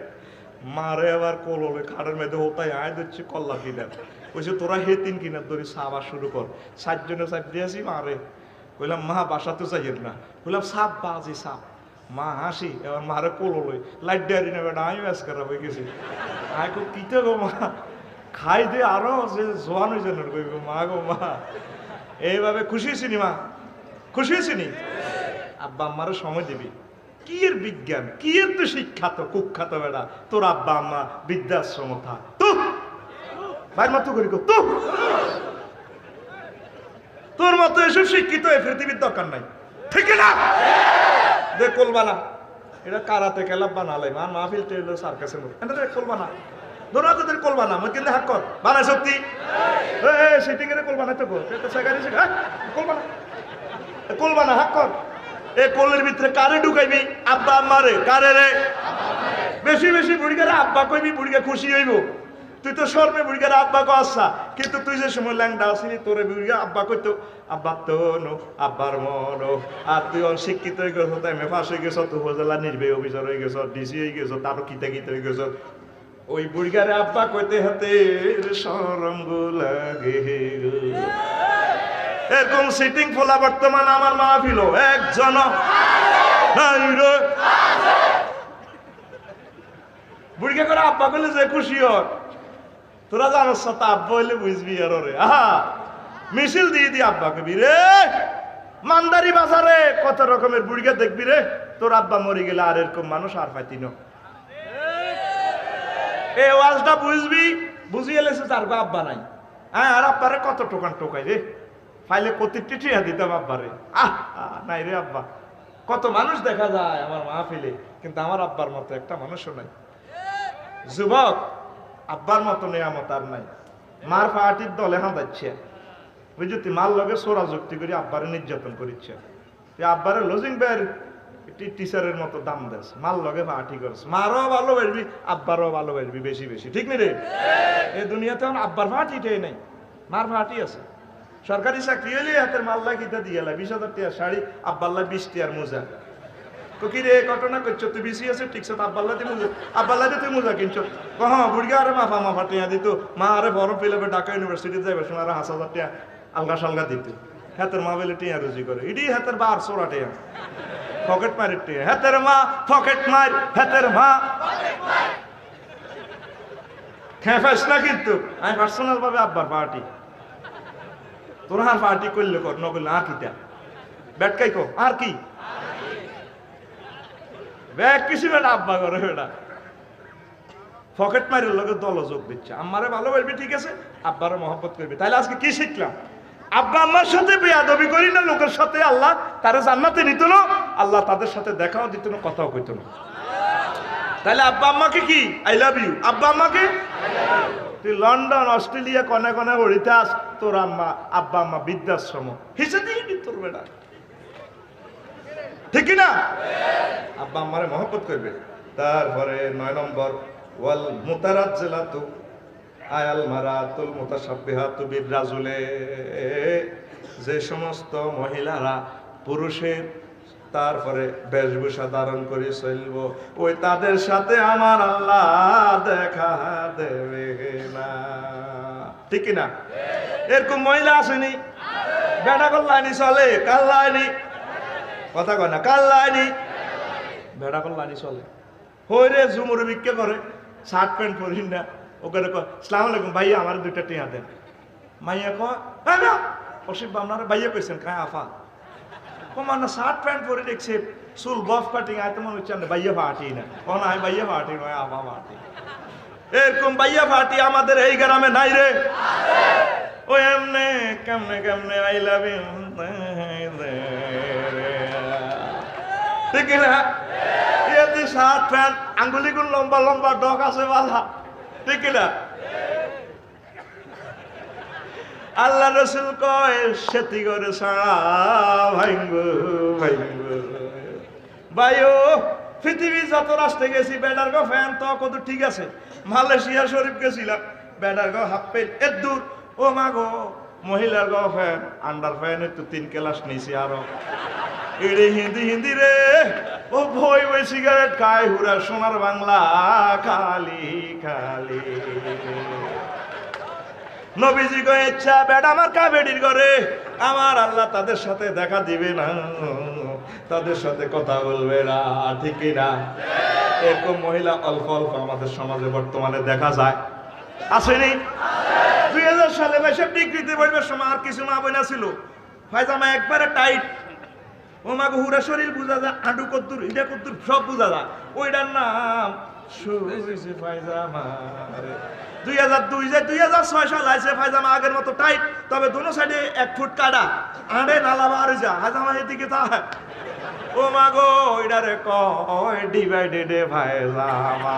মারে আবার কোলোলে খাটের মেয়েদের হোতাই আয় দিচ্ছে কল্লা কিনার কইছে তোরা হে 3 কিনার ধরে সাবা শুরু কর। 7 জনে 7 দিয়েছি মারে কইলাম মা বাসাতে চাইয়ের না, কইলাম সাপ বাজি সাপ। মা হাসি এবার মারে কোলো লই লাইট ডারি না বেটা আমি ব্যাস করা হয়ে গেছি। আয় কো কিতে গো মা খাই দে আরো যে জোয়ান হয়ে যান কইব মা গো মা। এইভাবে খুশি ছিনি মা, খুশি ছিনি। আব্বা আম্মারে সময় দিবি। কি এর বিজ্ঞান, কি এর তো শিক্ষাত কুখ্যাত বেটা তোর আব্বা আম্মা বৃদ্ধাশ্রম থাক তো ভাইয়ের মতো করি তো তোর মতো এসব শিক্ষিত এই পৃথিবীর দরকার নাই। ঠিক না? দেখ কলবানা এটা কারাতে খেলা বানালে মান মাহফিল টেলো সার্কাসের মতো এটা কলবানা ধরো তোদের কলবানা মই কিন্তু হাক কর বানাই সত্যি সিটিং এর কলবানা তো কর এটা সাগারি কলবানা হাক কর। এই কলের ভিতরে কারে ঢুকাইবি? আব্বা আম্মারে। কারে রে? বেশি বেশি বুড়িগারে আব্বা কইবি, বুড়িগা খুশি হইব। তুই তো শর্মে বুড়িগারে আব্বা কো আচ্ছা, কিন্তু তুই যে সময় ল্যাংডা আসিনি তোরে বুড়িগা আব্বা কইতো আব্বা তো নো আব্বার মনো। আর তুই অনশিক্ষিত হয়ে গেছ, তাই মেফাস হয়ে গেছ, তুই উপজেলা নির্বাহী অফিসার হয়ে গেছ, ডিসি হয়ে গেছ, তারও কিতে হয়ে গেছ। ওই বুড়িগারে আব্বা কইতে হাতে শরম লাগে। এরকম সিটিং ফোলা বর্তমান আমার মাহফিল একজন বুড়িকে করে আব্বা করলে যে খুশি হর তোরা জানোস তা আব্বা হইলে বুঝবি আর রে আহা মিছিল দিয়ে দি আব্বা কবি রে মানদারি বাজারে কত রকমের বুড়িকে দেখবি রে তোর আব্বা মরে গেলে আর এরকম মানুষ আর পাইতি না। এই ওয়াজটা বুঝবি, বুঝিয়ে লেছে তার আব্বা নাই। হ্যাঁ আর আব্বারে কত টোকাই রে ফাইলে কত টিটিয়া দিতাম আব্বারে। নাই রে আব্বা কত মানুষ দেখা যায় আমার মাহফিলে, কিন্তু আমার আব্বার মতো একটা মানুষও নাই। যুবক আব্বার মতো নিয়ামত আর নাই। মার পার্টির দলে হাঁদাচ্ছে বুঝলি, মার লগে সোরা যুক্তি করে আব্বারে নির্যাতন করিচ্ছে। আব্বারে লজিং বের টিচারের মতো দাম দেস, মার লগে পার্টি করস, মারও ভালোবাসবি আব্বারও ভালোবাসবি বেশি বেশি, ঠিক নি রে? এই দুনিয়াতে এখন আব্বার ফাটিটাই নাই, মার ফাটি আছে। সরকারি চাকরি হইলে হাতের মাল্লা কিতা দিয়ে 20,000 টাকা শাড়ি, আব্বাল্লা 20 টাকার মোজা। কি রে ঘটনা করছো তুই বেশি আছে ঠিক আছে, আব্বাল্লাতে মোজা, আব্বাল্লাতে তুই মোজা কিনছো, হ্যাঁ বুড়িয়া আরে মাফা মাফা টিয়া দিত, মা আরে বড় পেলে ঢাকা ইউনিভার্সিটি যাইবার সময় আরো 5,000 টাকা আলগা সালগা দিত। হাতের মা বলে টিয়া রুজি করে, ইডি হাতের বার সোরা টিয়া পকেট মারের টিয়া, হাতের মা পকেট মার, হাতের মা খেফাস না। কিন্তু আমি পার্সোনাল ভাবে আব্বার পার্টি, তোর আর পার্টি করলে কর, ন করলে আর কিটা ব্যাটকাই কো আর কি ব্যাগ কিছু বেটা আব্বা করে বেটা পকেট মারের লোকে দল যোগ দিচ্ছে। আমারে ভালোবাসবি ঠিক আছে, আব্বারও মহব্বত করবি। তাহলে আজকে কি শিখলাম? আব্বা আম্মার সাথে বেয়াদবি করি না, লোকের সাথে আল্লাহ তারা জান্নাতে নিত না, আল্লাহ তাদের সাথে দেখাও দিত না, কথাও কইত না। তাহলে আব্বা আম্মাকে কি আই লাভ ইউ, আব্বা আম্মাকে তুই লন্ডন অস্ট্রেলিয়া কনে কনে হরিতে আস, তোর আম্মা আব্বা আম্মা বৃদ্ধাশ্রম হিসেবে দিয়ে তোর বেটা, ঠিক না? আব্বা আম্মারে মহব্বত করবে। তারপরে 9 নম্বর ওয়াল মুতারাজ্জিলাতু আয়াল মারাতুল মুতাশাব্বিহাতু বিররাজুলে, যে সমস্ত মহিলারা পুরুষের তারপরে বেশভূষা ধারণ করে চলবো, ওই তাদের সাথে আমার আল্লাহ দেখা দেবে না, ঠিক না? এরকম মহিলা আসেনি? বেটা কল্যাণী চলে, কাল্লানি কথা কয় না, কাল্লানি বেটা কল্যাণী চলে। হই রে ঝুমুর বিক্রি করে, শার্ট প্যান্ট পরি না, ওখানে কয় আসসালামু আলাইকুম ভাইয়া আমার 2টা টিয়া দেন। মাইয়া কয় হ্যাঁ না অসিফ আপনারা ভাইয়া কইছেন কায় আফা কমান না, শার্ট প্যান্ট পরে দেখছে চুল বফ কাটিং, আয় তেমন হচ্ছে ভাইয়া ফাটি না, ও না ভাইয়া ফাটি নয় আফা ফাটি। এরকম ভাইয়া ফাটি আমাদের এই গ্রামে নাই রে। ও এমনে কেমনে কেমনে আই লাভ ইউ, ঠিক না? এতে শার্ট প্যান্ট আঙ্গুলিগুলো লম্বা লম্বা ডগ আছে বালা, ঠিক না? আল্লাহ রসুল কয় সেতি করে সারা ভাইঙ্গ ভাইঙ্গ ভাইও পৃথিবী যত রাস্তায় গেছি বেডার গো ফ্যান তো কত ঠিক আছে, মালয়েশিয়া শরীফ গেছিলাম বেডার গো হাফ প্যান্ট এর দূর, ও মা গো মহিলার গো ফ্যান আন্ডার ফ্যান তো 3 ক্লাস নিছি আরো এড়ে হিন্দি হিন্দি রে, ও ভই ওই সিগারেট খায় হুরা সোনার বাংলা খালি খালি। নবীজি কয় ইচ্ছা বেটা আমার কাবেডির ঘরে, আমার আল্লাহ তাদের সাথে দেখা দিবে না, তাদের সাথে কথা বলবে না, ঠিক না? এরকম মহিলা অল্প অল্প আমাদের সমাজে বর্তমানে দেখা যায়, আসেনি? 2000 সালে এসব ডিগ্রিতে বলবার সময় আর কিছু মা বোনা ছিল, পায়জামা একবারে টাইট, ও মা গো হুরা শরীর বুঝা যায়, হাঁটু কদ্দুর এটা কদ্দুর সব বুঝা যায়, ওইটার নাম সুইছে পায়জামা। 2002 যে 2006 সাল আইছে পায়জামা আগের মতো টাইট, তবে দোনো সাইডে 1 ফুট কাটা, আড়ে নালা বার যা হাজামা এদিকে তা, ও মা গো ওইটারে কয় ডিভাইডেড পায়জামা।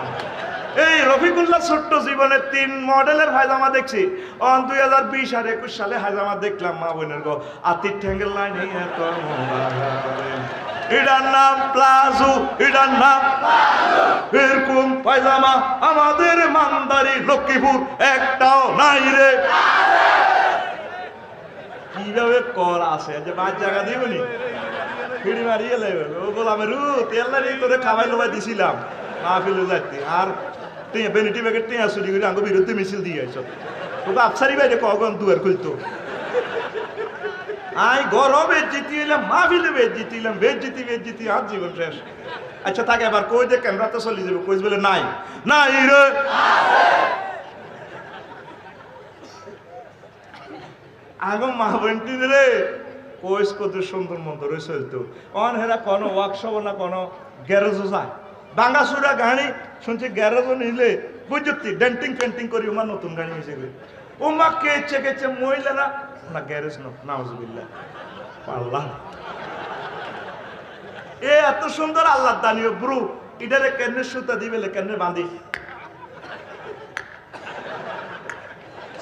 এই রফিকুল্লাহ ছোট্ট জীবনে 3 মডেলের পায়জামা দেখছি, অন 2020 আর 21 সালে পায়জামা দেখলাম মা বোনের গো আতির ঠ্যাঙ্গের লাইনে এত এটার নাম প্লাজো, এটার নাম এরকম পায়জামা আমাদের মানদারি লক্ষ্মীপুর একটাও নাই রে। কিভাবে কর আছে যে 5 জায়গা দিবনি ফিড়ি মারিয়ে লাগবে, ও বললাম রু তেল না তোরে খাওয়াই লোবাই দিছিলাম মাহফিলে যাইতে, আর বেনিটি ব্যাগের টিয়া চুরি করে আঙ্গ বিরুদ্ধে মিছিল দিয়ে আইস, তোকে আফসারি বাইরে কখন দুয়ার খুলতো, আই গরমে জিতি এলাম মাহফিলে বেজ জিতিলাম, বেজ জিতি আর জীবন শেষ। আচ্ছা থাকে এবার কই যে ক্যামেরাতে চলে যাবে, কই বলে নাই নাই রে। আগম মা বোনটি রে কইস কত সুন্দর মন্দির চলতো, অন হেরা কোনো ওয়ার্কশপ না কোনো গ্যারেজও যায়, বাঙ্গাসুরা গাড়ি শুনছি গ্যারেজও নিলে বুঝতি ডেন্টিং পেন্টিং করি ওমা নতুন গাড়ি হয়েছে ওমা কেচে কেচে মহিলারা না গ্যারেজ নাউজুবিল্লাহ পাল্লা এ এত সুন্দর আল্লাহ দানিও ব্রু ইডারে কেনে সুতা দিবে কেনে বাঁধি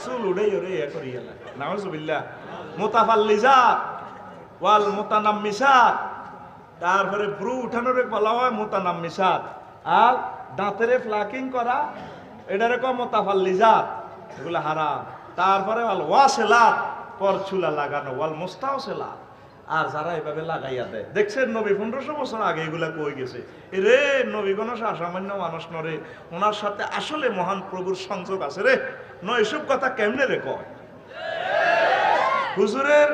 চুল উড়ে ওরে এ করি গেল নাউজুবিল্লাহ মুতাফাল্লিজা ওয়াল মুতানাম্মিসা তারপরে ব্রু উঠানোরে বলা হয় মোতানাম্মিসাত, আর দাঁতের ফ্লাকিং করা এটারে কয় মোতাফাল্লিজাত, এগুলো হারাম। তারপরে ওয়াল ওয়াসিলাত, পরচুলা লাগানো, ওয়াল মুস্তাওসিলাত, আর যারা এভাবে লাগাইয়া দেয়, দেখছেন নবী 1500 বছর আগে এগুলা কই গেছে। রে নবী কোন সামান্য মানুষ নরে, ওনার সাথে আসলে মহান প্রভুর সংযোগ আছে রে, নয় এসব কথা কেমনে রে কয়। হুজুরের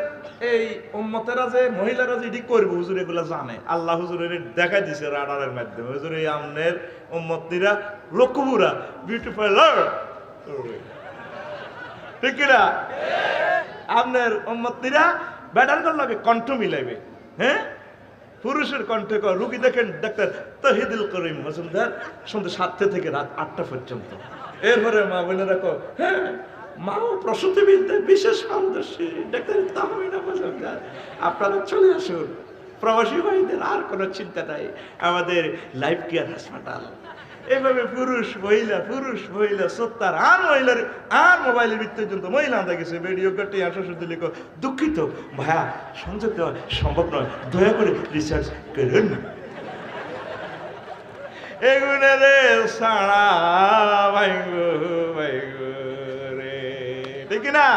এই উম্মতেরা যে মহিলারা যে এটি করবে, হুজুর এগুলা জানে, আল্লাহ হুজুরের দেখাই দিছে রাডারের মাধ্যমে। হুজুর এই আমনের উম্মতিরা লক্ষ্যপুরা বিউটিফুল, ঠিক কিনা? আমনের উম্মতিরা ব্যাটার লাগে কণ্ঠ মিলাইবে, হ্যাঁ, পুরুষের কণ্ঠে কয়। রুগী দেখেন ডাক্তার তহিদুল করিম মজুমদার সন্ধ্যে 7টা থেকে রাত 8টা পর্যন্ত। এরপরে মা বোনেরা কয়, হ্যাঁ মাও প্রসূতিবিদ্যায় বিশেষ পারদর্শী ডাক্তার তাহমিনা মজুমদার, আপনারা চলে আসুন। প্রবাসী ভাইদের আর কোনো চিন্তা নাই, আমাদের লাইফ কেয়ার হাসপাতাল। এভাবে পুরুষ মহিলা সত্তার আর মহিলার আর মোবাইলের ভিত্তির জন্য মহিলা আনতে গেছে ভিডিও করতে শ্বশুর দিলে দুঃখিত ভাইয়া, সংযোগ দেওয়া সম্ভব নয়, দয়া করে রিসার্চ করুন। এগুলো রে সাড়া ভাইগো রে, ঠিক না?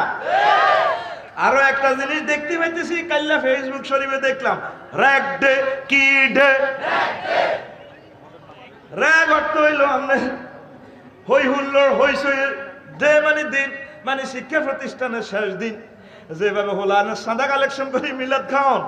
আরো একটা জিনিস দেখতে পাইতেছি, কাল্লা ফেসবুক শরীফে দেখলাম, র‍্যাক ডে কি ডে, র‍্যাক অর্থ হইল আমরা হই হুল্লোড় হইচইয়ের ডে মানে দিন, মানে শিক্ষা প্রতিষ্ঠানের শেষ দিন। যেভাবে হোলানা চাঁদা কালেকশন করি মিলাদ খাওয়ান,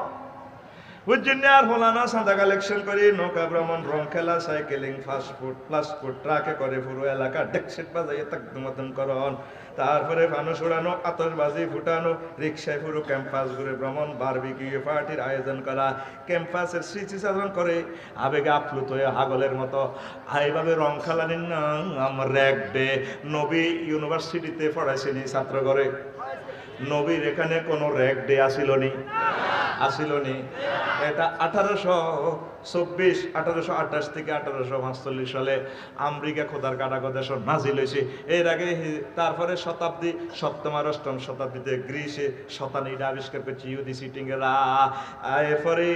বুঝছেন আর হোলানা চাঁদা কালেকশন করি, নৌকা ভ্রমণ, রং খেলা, সাইকেলিং, ফাস্টফুড, প্লাস্টফুড, ট্রাকে করে পুরো এলাকা ডেকসেট বাজাইয়ে তাকদুমাতন করন। তারপরে ফানুস উড়ানো, আতশবাজি ফুটানো, রিক্সায় পুরো ক্যাম্পাস ঘুরে ভ্রমণ, বারবিকিউ পার্টির আয়োজন করা, ক্যাম্পাসের স্মৃতিচারণ করে আবেগে আপ্লুত হয়ে হাগলের মতো। এইভাবে রং খেলানির নাম র‍্যাক ডে। নবী ইউনিভার্সিটিতে পড়াইছিনি ছাত্র করে, নবীর এখানে কোনো র‍্যাক ডে আসিল নি? এটা 1828 থেকে 1845 সালে আমেরিকা খোদার কাটাগো দেশ নাজিল হয়েছে। এর আগে তারপরে শতাব্দী 7ম আর 8ম শতাব্দীতে গ্রিসে শতানিটা আবিষ্কার করছে ইহুদি সিটিং এরা। এরপরে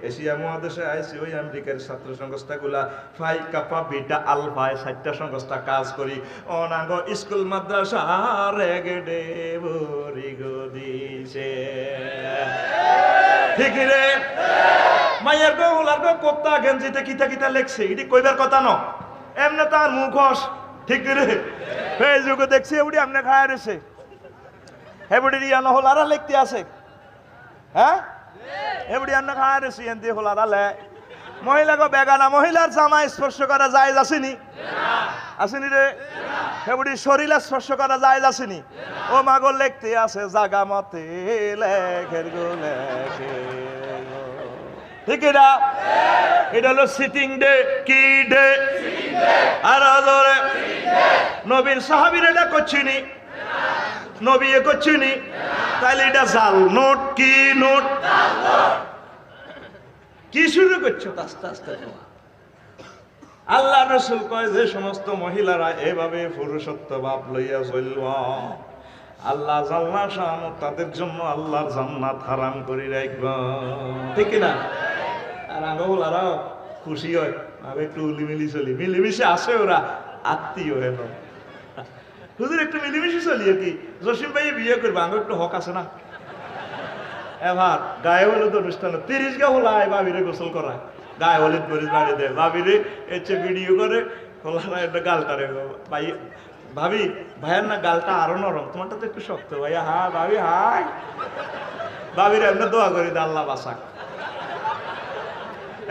এশিয়া মহাদেশে আইসি ওই আমেরিকার ছাত্র সংস্থাগুলা ফাই কাপা বিটা আলফায় 4টা সংস্থা কাজ করি। অনাঙ্গ স্কুল মাদ্রাসা রেগেডে ভরি গদিছে, ঠিক রে? মাইয়ার গো ওলার গো কোত্তা গেঞ্জিতে কিতা কিতা লেখছে, এটি কইবার কথা ন, এমনি তার মুখোশ, ঠিক রে? ফেসবুকে দেখছি এগুলি আপনি খায় রয়েছে, এগুলি রিয়ানো হোলারা লিখতে আছে, হ্যাঁ এগুলি আপনি খায় রয়েছে, এনতে হোলারা লে। মহিলা গো বেগানা মহিলার জামা স্পর্শ করা যায় আসেনি? আসেনি রে? এগুলি শরীর স্পর্শ করা যায় আসেনি? ও মাগো লিখতে আছে জাগা মতে লেখের গো লেখে, ঠিক না? এটা হলো সিটিং ডে। কি ডে? আর নবীর সাহাবীর এটা করছিনি, নবী এ করছিনি, তাইলে এটা জাল নোট। কি নোট? কি শুরু করছো আস্তে আস্তে? আল্লাহ রাসূল কয় যে সমস্ত মহিলারা এভাবে পুরুষত্ব ভাব লইয়া চলব, আল্লাহ জাল্লাহ শাআনু তাদের জন্য আল্লাহর জান্নাত হারাম করে রাখব, ঠিক না? আর আমরা খুশি হয়, আমি একটু মিলিমিলি চলি, মিলিমিশে আসে ওরা আত্মীয় হেন। হুজুর একটু মিলিমিশে চলি আর কি, জসিম ভাই বিয়ে করবো, আমার একটু হক আছে না? এবার গায়ে হলুদ অনুষ্ঠানে 30 গা হোলায় ভাবিরে গোসল করায়, গায়ে হলুদ মরিচ বাড়ি দেয়, ভাবিরে এসে ভিডিও করে হোলারা একটা গালটারে ভাই ভাবি ভাইয়ের না গালটা আরো নরম, তোমারটা তো একটু শক্ত। ভাইয়া হ্যাঁ ভাবি হাই, ভাবির এমনি দোয়া করি দে আল্লাহ বাসাক।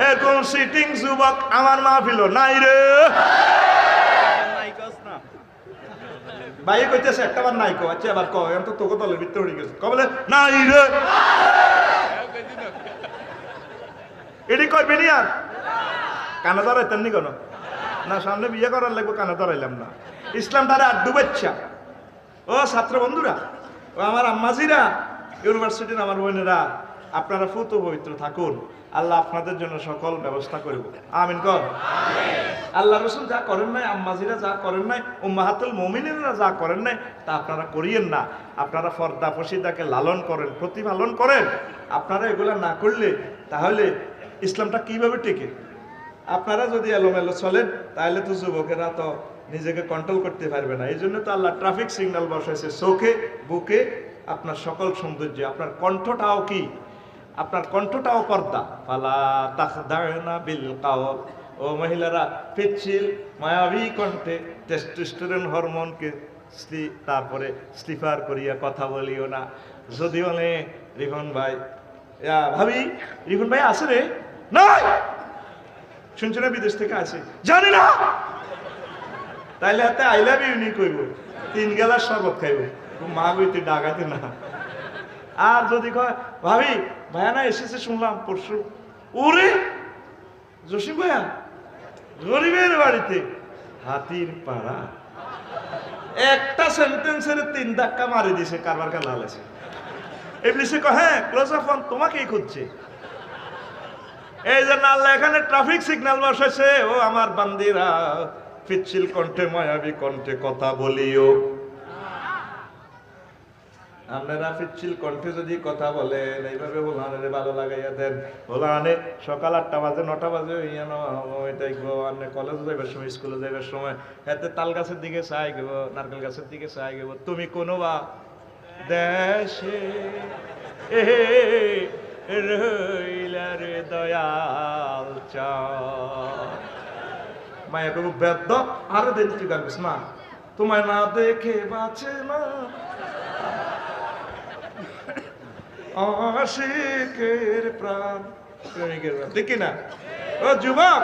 এরকম সিটিং যুবক আমার মাহফিল নাই রে, ভাই কইতেছে একটা বার নাই কো, আচ্ছা এবার কয় তো তোকে দলের ভিতরে উঠে গেছে, কবে নাই রে, এটি কইবে নি আর কানে ধরাইতেন নি কেন? না সামনে বিয়ে করার লাগবে, কানে ধরাইলাম না। ইসলাম তারা আড্ডু বাচ্চা। ও ছাত্র বন্ধুরা, ও আমার আম্মাজিরা, ইউনিভার্সিটির আমার বোনেরা, আপনারা ফুত পবিত্র থাকুন, আল্লাহ আপনাদের জন্য সকল ব্যবস্থা করব, আমিন কর। আল্লাহ রাসূল যা করেন নাই, আম্মাজিরা যা করেন নাই, উম্মাহাতুল মুমিনিনরা যা করেন নাই, তা আপনারা করিয়েন না। আপনারা পর্দা পশিদাকে লালন করেন, প্রতিপালন করেন। আপনারা এগুলা না করলে তাহলে ইসলামটা কিভাবে টেকে? আপনারা যদি এলোমেলো চলেন তাহলে তো যুবকেরা তো নিজেকে কন্ট্রোল করতে পারবে না। এই জন্য তো আল্লাহ ট্রাফিক সিগন্যাল বসাইছে চোখে বুকে। আপনার সকল সৌন্দর্য, আপনার কণ্ঠটাও কি? আপনার কণ্ঠটাও পর্দা। ফালা তাখদানা বিল কাওল, ও মহিলারা পিচ্ছিল মায়াবী কণ্ঠে টেস্টোস্টেরন হরমোনকে তারপরে স্লিপার করিয়া কথা বলিও না। যদি বলে রিফন ভাই, ভাবি রিফন ভাই আছে রে? নাই। শুনছো না বিদেশ থেকে আসে? জানি না। তাইলে হাতে আই লাভ ইউ নি কইব, 3 গেলাস শরবত খাইব, মা বইতে ডাকাতে না। আর যদি কয় ভাবি ভাইয়া না এসেছে শুনলাম পরশু, ওরে জসিম ভাইয়া গরিবের বাড়িতে হাতির পাড়া, একটা সেন্টেন্সের 3 ধাক্কা মারি দিছে, কারবার কা লাল আছে। ইবলিসে কয় হ্যাঁ ক্লোজ আপ অন, তোমাকেই খুঁজছে। এই জন্য আল্লাহ এখানে ট্রাফিক সিগন্যাল বসাইছে, ও আমার বান্দিরা পিচ্ছিল কণ্ঠে মায়াবী কণ্ঠে কথা বলিও। আপনারা পিচ্ছিল কণ্ঠে যদি কথা বলেন, এইভাবে হোলানে ভালো লাগাইয়া দেন। হোলানে সকাল 8টা বাজে 9টা বাজে আনে কলেজে যাইবার সময়, স্কুলে যাইবার সময় হাতে তাল গাছের দিকে চাই গেব, নারকেল গাছের দিকে চাই গেব। তুমি কোনো বা দেশে রইলা রে দয়াল চাঁদ, মায়া কবু বেদ্য আরো দেন তুই গাইস না, তোমায় না দেখে বাঁচে না আশিকের প্রাণ, প্রেমিকের প্রাণ। ঠিক না? ও যুবক,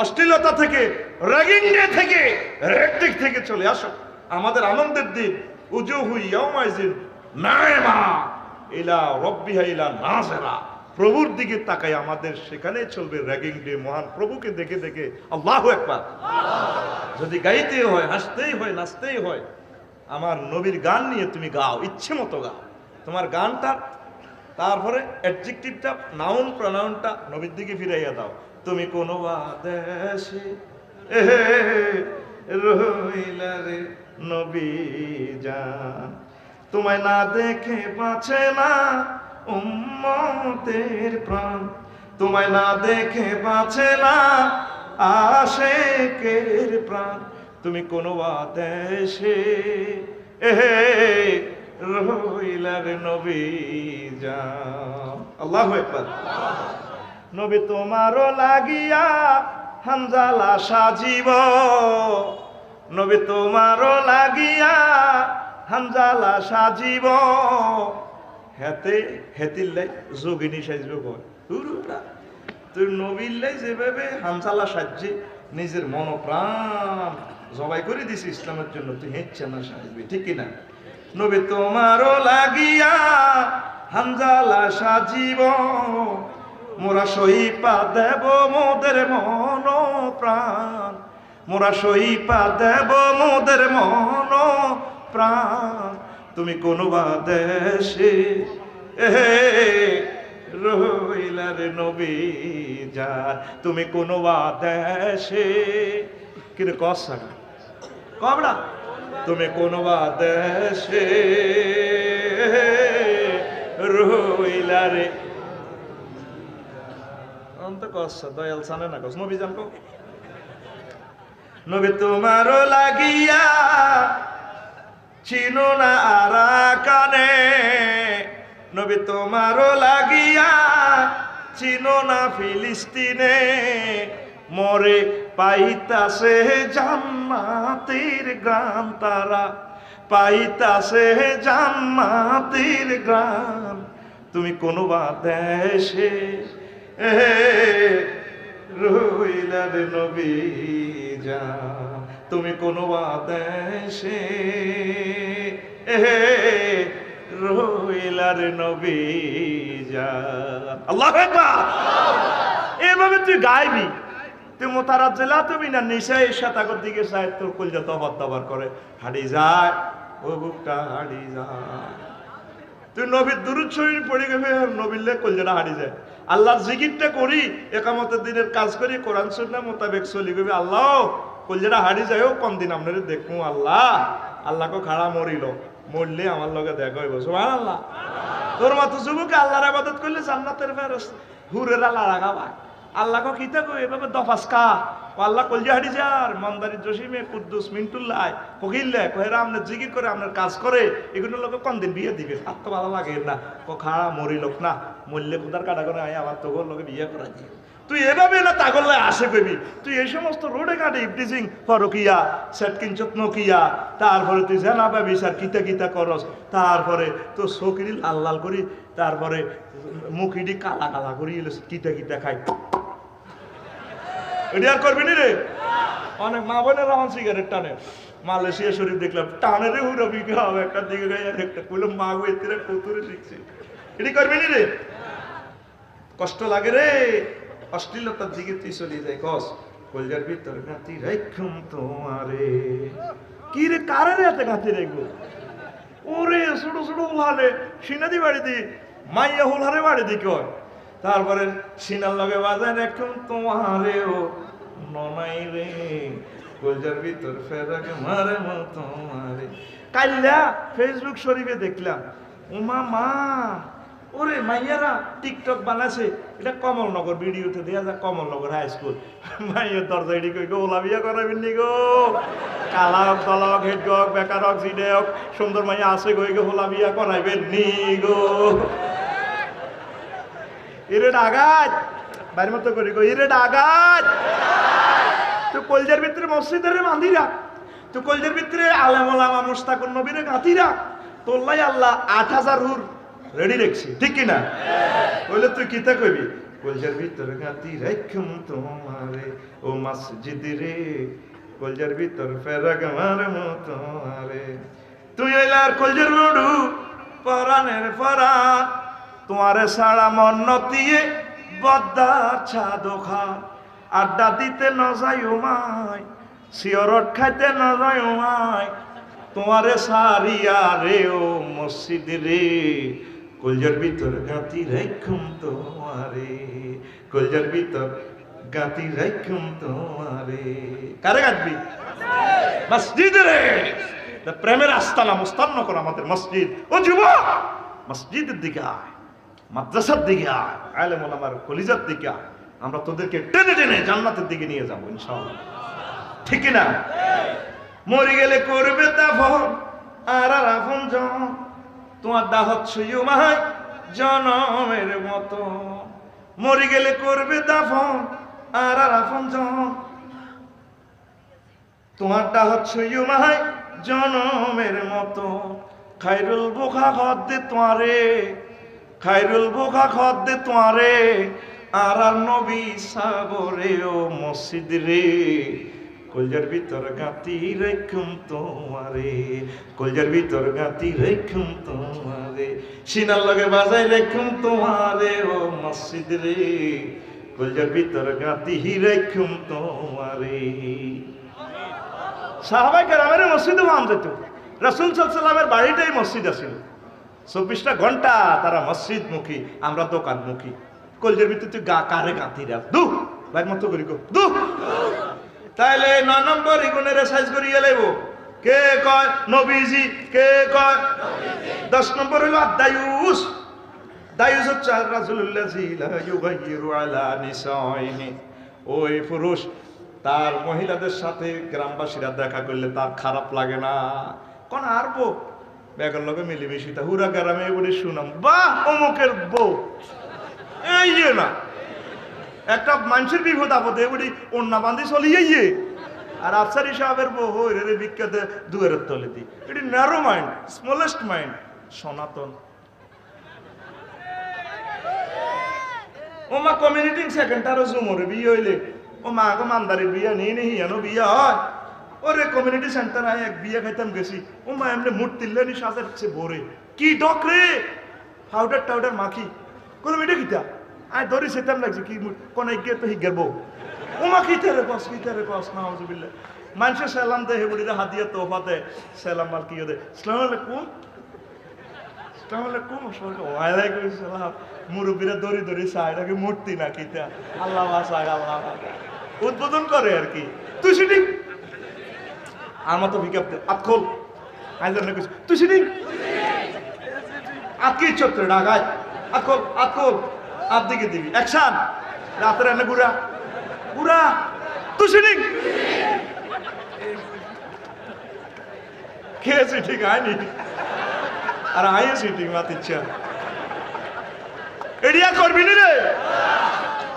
অশ্লীলতা থেকে, র্যাগিং থেকে, রেকটিক থেকে চলে আসো। আমাদের আনন্দের দিন, উজুহু ইয়াউমাইজিন নাইমা ইলা রাব্বিহা ইলা নাযিরা, প্রভুর দিকে তাকাই আমাদের সেখানে চলবে র্যাগিং ডে। মহান প্রভুকে দেখে দেখে আল্লাহু আকবার। যদি গাইতে হয়, হাসতেই হয়, নাচতেই হয়, আমার নবীর গান নিয়ে তুমি গাও, ইচ্ছে মতো গাও। তোমার গানটা তারপরে অ্যাডজেক্টিভটা, নাউন প্রনাউনটা নবীর দিকে ফিরাইয়া দাও। তুমি কোন দেশে রইলা রে নবী জান, তোমায় না দেখে বাঁচে না উম্মতের প্রাণ, তোমায় না দেখে বাঁচে না আশিকের প্রাণ। তুমি কোন দেশে রইলা রে নবী জান। আল্লাহু আকবার। নবী তোমারও লাগিয়া হানজালা সাজিব, নবী তোমারও লাগিয়া হানজালা সাজিব, হেতে হেতিল্লাই যোগিনী সাজব কয়। তুই নবীল্লাই যেভাবে হানজালা সাজছে, নিজের মন প্রাণ জবাই করে দিছি ইসলামের জন্য, তুই হেঁচছে না সাজবি। ঠিক কিনা? নবী তোমারও লাগিয়া হানজালা সাজিব, মোরা সহিপা দেব মোদের মন প্রাণ, মোরা সহিপা দেব মোদের মন প্রাণ। তুমি কোন দেশে রইলা রে নবী জান, তুমি কোন দেশে কিন্তু কসা কবড়া, তুমি কোন দেশে রইলা রে অন্ত কসা দয়াল সানে না কস নবী জানকো। নবী তোমারও লাগিয়া চিনো না আরা কানে, নবী তোমারও লাগিয়া চিনো না ফিলিস্তিনে, মরে পাইতাছে জান্নাতের গ্রাম তারা, পাইতাছে জান্নাতের গ্রাম। তুমি কোন দেশে রইলা রে নবী জান, তুমি কোন দেশে রইলা রে নবী জান। আল্লাহু আকবার। এভাবে তুই গাইবি, তুই মোতারাত জেলা তুমি না নিশা এসা তাগর দিকে চায়, তোর কলজা তবার তবার করে হাড়ি যায়, ও বুকটা হাড়ি যায়। তুই নবীর দুরূদ শরীফ পড়ে গেবে, নবীর কলজাটা হাড়ি যায়। আল্লাহর জিকিরটা করি, একামতের দিনের কাজ করি, কোরআন সুন্নাহ মোতাবেক চলি গেবে, আল্লাহ কলজাটা হাড়ি যায়, ও কোন দিন আপনারে দেখবো। আল্লাহ আল্লাহকে খাড়া মরিল, মরলে আমার লগে দেখা হইব। সুবহানাল্লাহ। তোর মতো যুবক আল্লাহর ইবাদত করলে জান্নাতের ফেরেশতা হুরেরা লাড়া খাওয়া। আল্লাহকে কিতা কই এভাবে দফাসকা আল্লাহ কলজা হাড়ি যার মন্দারি জসিমে কুদ্দুস মিন্টুল্লাহ কহিল্লে কহেরা আপনার জিকির করে আপনার কাজ করে এগুলো লোকে কোন দিন বিয়ে দিবে আর তো ভালো লাগে না খাড়া মরি লোক না মরলে কোদার কাটা করে আয় আমার তো লোকে বিয়ে করা দিয়ে তুই এভাবে না তাগল্লায় আসে পেবি তুই এই সমস্ত রোডে ঘাটে ইফটিজিং ফরকিয়া সেট কিঞ্চত নকিয়া তারপরে তুই জানা পাবি স্যার কিতা কিতা করস তারপরে তো চকিরি লাল লাল করি তারপরে মুখিটি কালা কালা করি কিতা কিতা খাই এটি আর করবি নি রে অনেক মা বোনের আমার সিগারেট টানে মালয়েশিয়া শরীফ দেখলাম টানে রে হুরবি খাওয়া একটা দিকে গাই আর একটা কুলো মাগো এতিরা কতুরে শিখছে এটি করবি নি রে কষ্ট লাগে রে অশ্লীলতার দিকে তুই চলে যায় কস কলজার ভিতর গাঁতি রাখুম তোমারে কি রে কারে রে এত গাঁতি রেখো ওরে ছোট ছোট হুলহারে সিনাদি বাড়ি দি মাইয়া হুলহারে বাড়ি দি কয় তারপরে সিনার লগে বাজায় রাখুম তোমারে ও ননাই রে কলজার ভিতর ফেরাকে মারে মো তোমারে কাইল্লা ফেসবুক শরীফে দেখলাম উমা মা ওরে মাইয়ারা টিকটক বানাছে এটা কমলনগর ভিডিওতে দেয়া যায় কমলনগর হাই স্কুল মাইয়ের দরজা এটি কই গো ওলা বিয়া করাবেন নি গো কালা হোক দলা হোক হেড হোক বেকার হোক জিডে হোক সুন্দর মাইয়া আছে গই গো ওলা বিয়া করাইবেন নি গো ইরে ডাগাত বাড়ির মতো করি গো ইরে ডাগাত তো কলজার ভিতরে মসজিদের বান্ধিরা তো কলজার ভিতরে আলেম ওলামা মুস্তাকুন নবীরে গাঁথিরা তোল্লাই আল্লাহ 8000 হুর রেডি রাখছি ঠিক কি না বলে তুই কিতা কইবি কলজার ভিতর গাঁতি রাখুম তোমারে ও মসজিদ রে কলজার ভিতর ফেরাক মারে মো তোমারে তুই হইলার কলজার বড়ু পরানের পরান তোমারে সারা মন নতিয়ে বদ্দার ছাদোখা আড্ডা দিতে ন যাই মাই সিয়রট খাইতে ন যাই মাই তোমারে সারিয়া রে ও মসজিদ রে কলজার ভিতর গাঁতি রাখুম তোমারে কলজার ভিতর গাঁতি রাখুম তোমারে কারে গাঁথবি মসজিদ রে প্রেমের আস্তানা মুস্তান্ন কর আমাদের মসজিদ ও যুবক মসজিদের দিকে আয় মাদ্রাসার দিকে আয় আলেম ওলামার কলিজার দিকে আয় আমরা তোদেরকে টেনে টেনে জান্নাতের দিকে নিয়ে যাবো ইনশাআল্লাহ ঠিক না মরে গেলে করবে দাফন আর আপন জন তোমার দাহত ছুঁয়ো মাহাই জনমের মতো মরে গেলে করবে দাফন আর আপন জন তোমার দাহত ছুঁয়ো মাহাই জনমের মতো খাইরুল বোখা খদ দে তোমারে খাইরুল বোখা খদ দে তোমারে আর নবী সাগরে ও মসজিদ রে কলজার ভিতর গাঁতি রাখুম তোমারে কলজার ভিতর গাঁতি রাখুম তোমারে সিনার লগে বাজাই রাখুম তোমারে ও মসজিদ রে কলজার ভিতর গাঁতি রাখুম তোমারে সাহাবাই কেরামের মসজিদে ভান যেত রাসূল সাল্লাল্লাহু আলাইহি ওয়াসাল্লামের বাড়িটাই মসজিদ আছিল 24টা ঘন্টা তারা মসজিদ মুখী আমরা দোকান মুখী কলজার ভিতর তুই কারে গাঁতি রাখ দু ভাই মতো করি গো দু তাইলে 9 নম্বর ইগুনের সাইজ করিয়ে লাইব কে কয় নবীজি কে কয় 10 নম্বর হলো দায়ুস দায়ুস হচ্ছে রাসূলুল্লাহি লা ইউগাইরু আলা নিসাইহি ওই পুরুষ তার মহিলাদের সাথে গ্রামবাসীরা দেখা করলে তার খারাপ লাগে না কোন আরবো বেগের লগে মিলিমিশি তা হুরা গ্রামে বলে শুনাম বাহ অমুকের বউ এই না একটা মানুষের বিপদ আপদে বলি অন্যা বান্ধি চলিয়ে আর আফসারি সাহেবের বউ রে বিখ্যাত দুয়ারের তলে দি এটি ন্যারো মাইন্ড স্মলেস্ট মাইন্ড সনাতন ও মা কমিউনিটি সেকেন্ডারও জুমরে বিয়ে হইলে ও মা গো মানদারির বিয়া নিয়ে নেই জানো বিয়া হয় ওরে কমিউনিটি সেন্টার আয় এক বিয়া খাইতাম গেছি ও মা এমনি মুট তিল্লানি সাজাচ্ছে ভোরে কি ডক রে পাউডার টাউডার মাখি কোনো মিটে কিতা আয় ধরি সেতাম লাগছে কি কোন গিয়ে তো হিগের বউ ও মা কিতে রে কস না আউযুবিল্লাহ মানুষের সালাম দে হে বুড়িরা হাদিয়া তোফা দে সালাম মাল কি দে আসসালামু আলাইকুম আসসালামু আলাইকুম ওয়ালাইকুম আসসালাম মুরব্বিরা দড়ি দড়ি সাইডাকে মূর্তি না কিতা আল্লাহ বাসায় আল্লাহ উদ্বোধন করে আর কি তুই সিটিং আর মতো বিজ্ঞপ্তি আতখোল আইজার না কিছু তুই সিটিং আতকি চত্রে ডাগায় আতখোল আত দিকে দিবি অ্যাকশন রাতের এনে ঘুরা ঘুরা তুই সিটিং কে সিটিং আইনি আর আই সিটিং মাতিচ্ছা এডিয়া করবি নি রে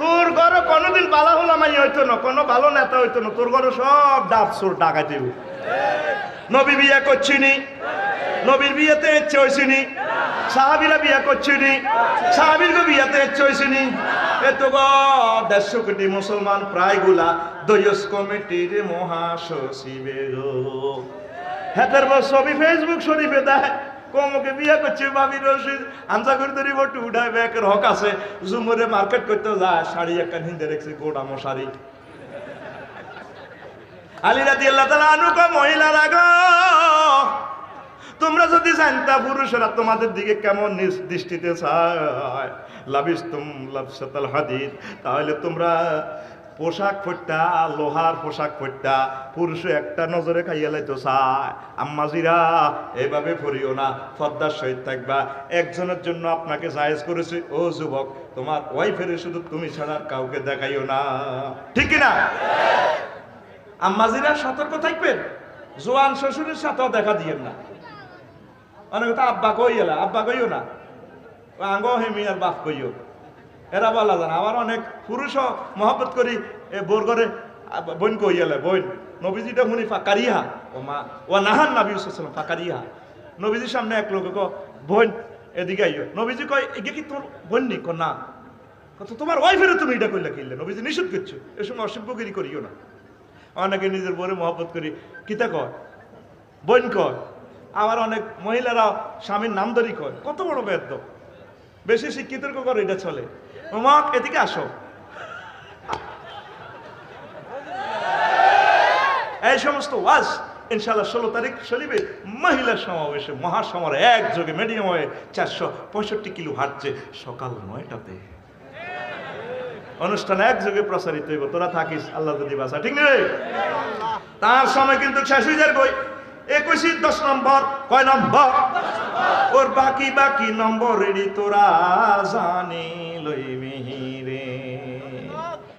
তোর ঘরে কোনোদিন বালা হলাম আই হইতো না কোনো ভালো নেতা হইতো না তোর ঘরে সব ডাব চোর ডাকাই দিব নবী বিয়ে করছিনি নবীর বিয়েতে ইচ্ছে হয়েছিনি সাহাবিরা বিয়ে করছিনি সাহাবির বিয়েতে ইচ্ছে হয়েছিনি এত গো 150 কোটি মুসলমান প্রায় গুলা দৈয়স কমিটির মহাসচিবে গো হেতার ছবি ফেসবুক শরীফে দেয় কমকে বিয়ে করছে ভাবি রশিদ আনসা করে ধরি বটু উঠায় ব্যাকের হক আছে জুমরে মার্কেট করতে যায় শাড়ি একটা হিন্দে রেখেছে গোডামো শাড়ি আলী রাদিয়াল্লাহু তাআলা আনহু কো মহিলারা গো তোমরা যদি জানতা পুরুষরা তোমাদের দিকে কেমন দৃষ্টিতে চায় লাবিস্তুম লাবসাতাল হাদিদ তাহলে তোমরা পোশাক পরতা লোহার পোশাক পরতা পুরুষ একটা নজরে খাইয়া লাইতো চায় আম্মাজিরা এভাবে পড়িও না পর্দার সহিত থাকবা একজনের জন্য আপনাকে জায়েজ করেছে ও যুবক তোমার ওয়াইফের শুধু তুমি ছাড়া কাউকে দেখাইও না ঠিক না আম্মাজিরা সতর্ক থাকবেন জোয়ান শ্বশুরের সাথেও দেখা দিয়েন না অনেক তো আব্বা কইলা আব্বা কইও না আঙ্গ হেমি আর বাপ কইও এরা বলা জানা আবার অনেক পুরুষও মহব্বত করি এ বোর করে বোন কইয়ালে বোন নবীজিটা শুনি ফাকারিহা ও মা ও নাহান নবী সাল্লাল্লাহু ফাকারিহা নবীজির সামনে এক লোক কো বোন এদিকে আইও নবীজি কয় এগে কি তোর বোন নি কো না কত তোমার ওয়াইফের তুমি এটা কইলা কিনলে নবীজি নিষেধ করছো এর সঙ্গে অসভ্যগিরি করিও না অনেকে নিজের বরে মহব্বত করি কিতা কয় বোন কয় আবার অনেক মহিলারা স্বামীর নাম ধরি কয় কত বড় বেদ্য বেশি শিক্ষিতের করে এটা চলে মাক এদিকে আসো এই সমস্ত ওয়াজ ইনশাআল্লাহ 16 তারিখ চলিবে মহিলা সমাবেশে মহাসমার একযোগে মিডিয়াম হয়ে 465 কিলো হাঁটছে সকাল 9টাতে অনুষ্ঠান একযোগে প্রসারিত হইব তোরা থাকিস আল্লাহ যদি বাসা ঠিক নেই তার সময় কিন্তু শেষ হয়ে যাবে 21 10 নম্বর কয় নম্বর ওর বাকি বাকি নম্বর রেডি তোরা জানি লইবি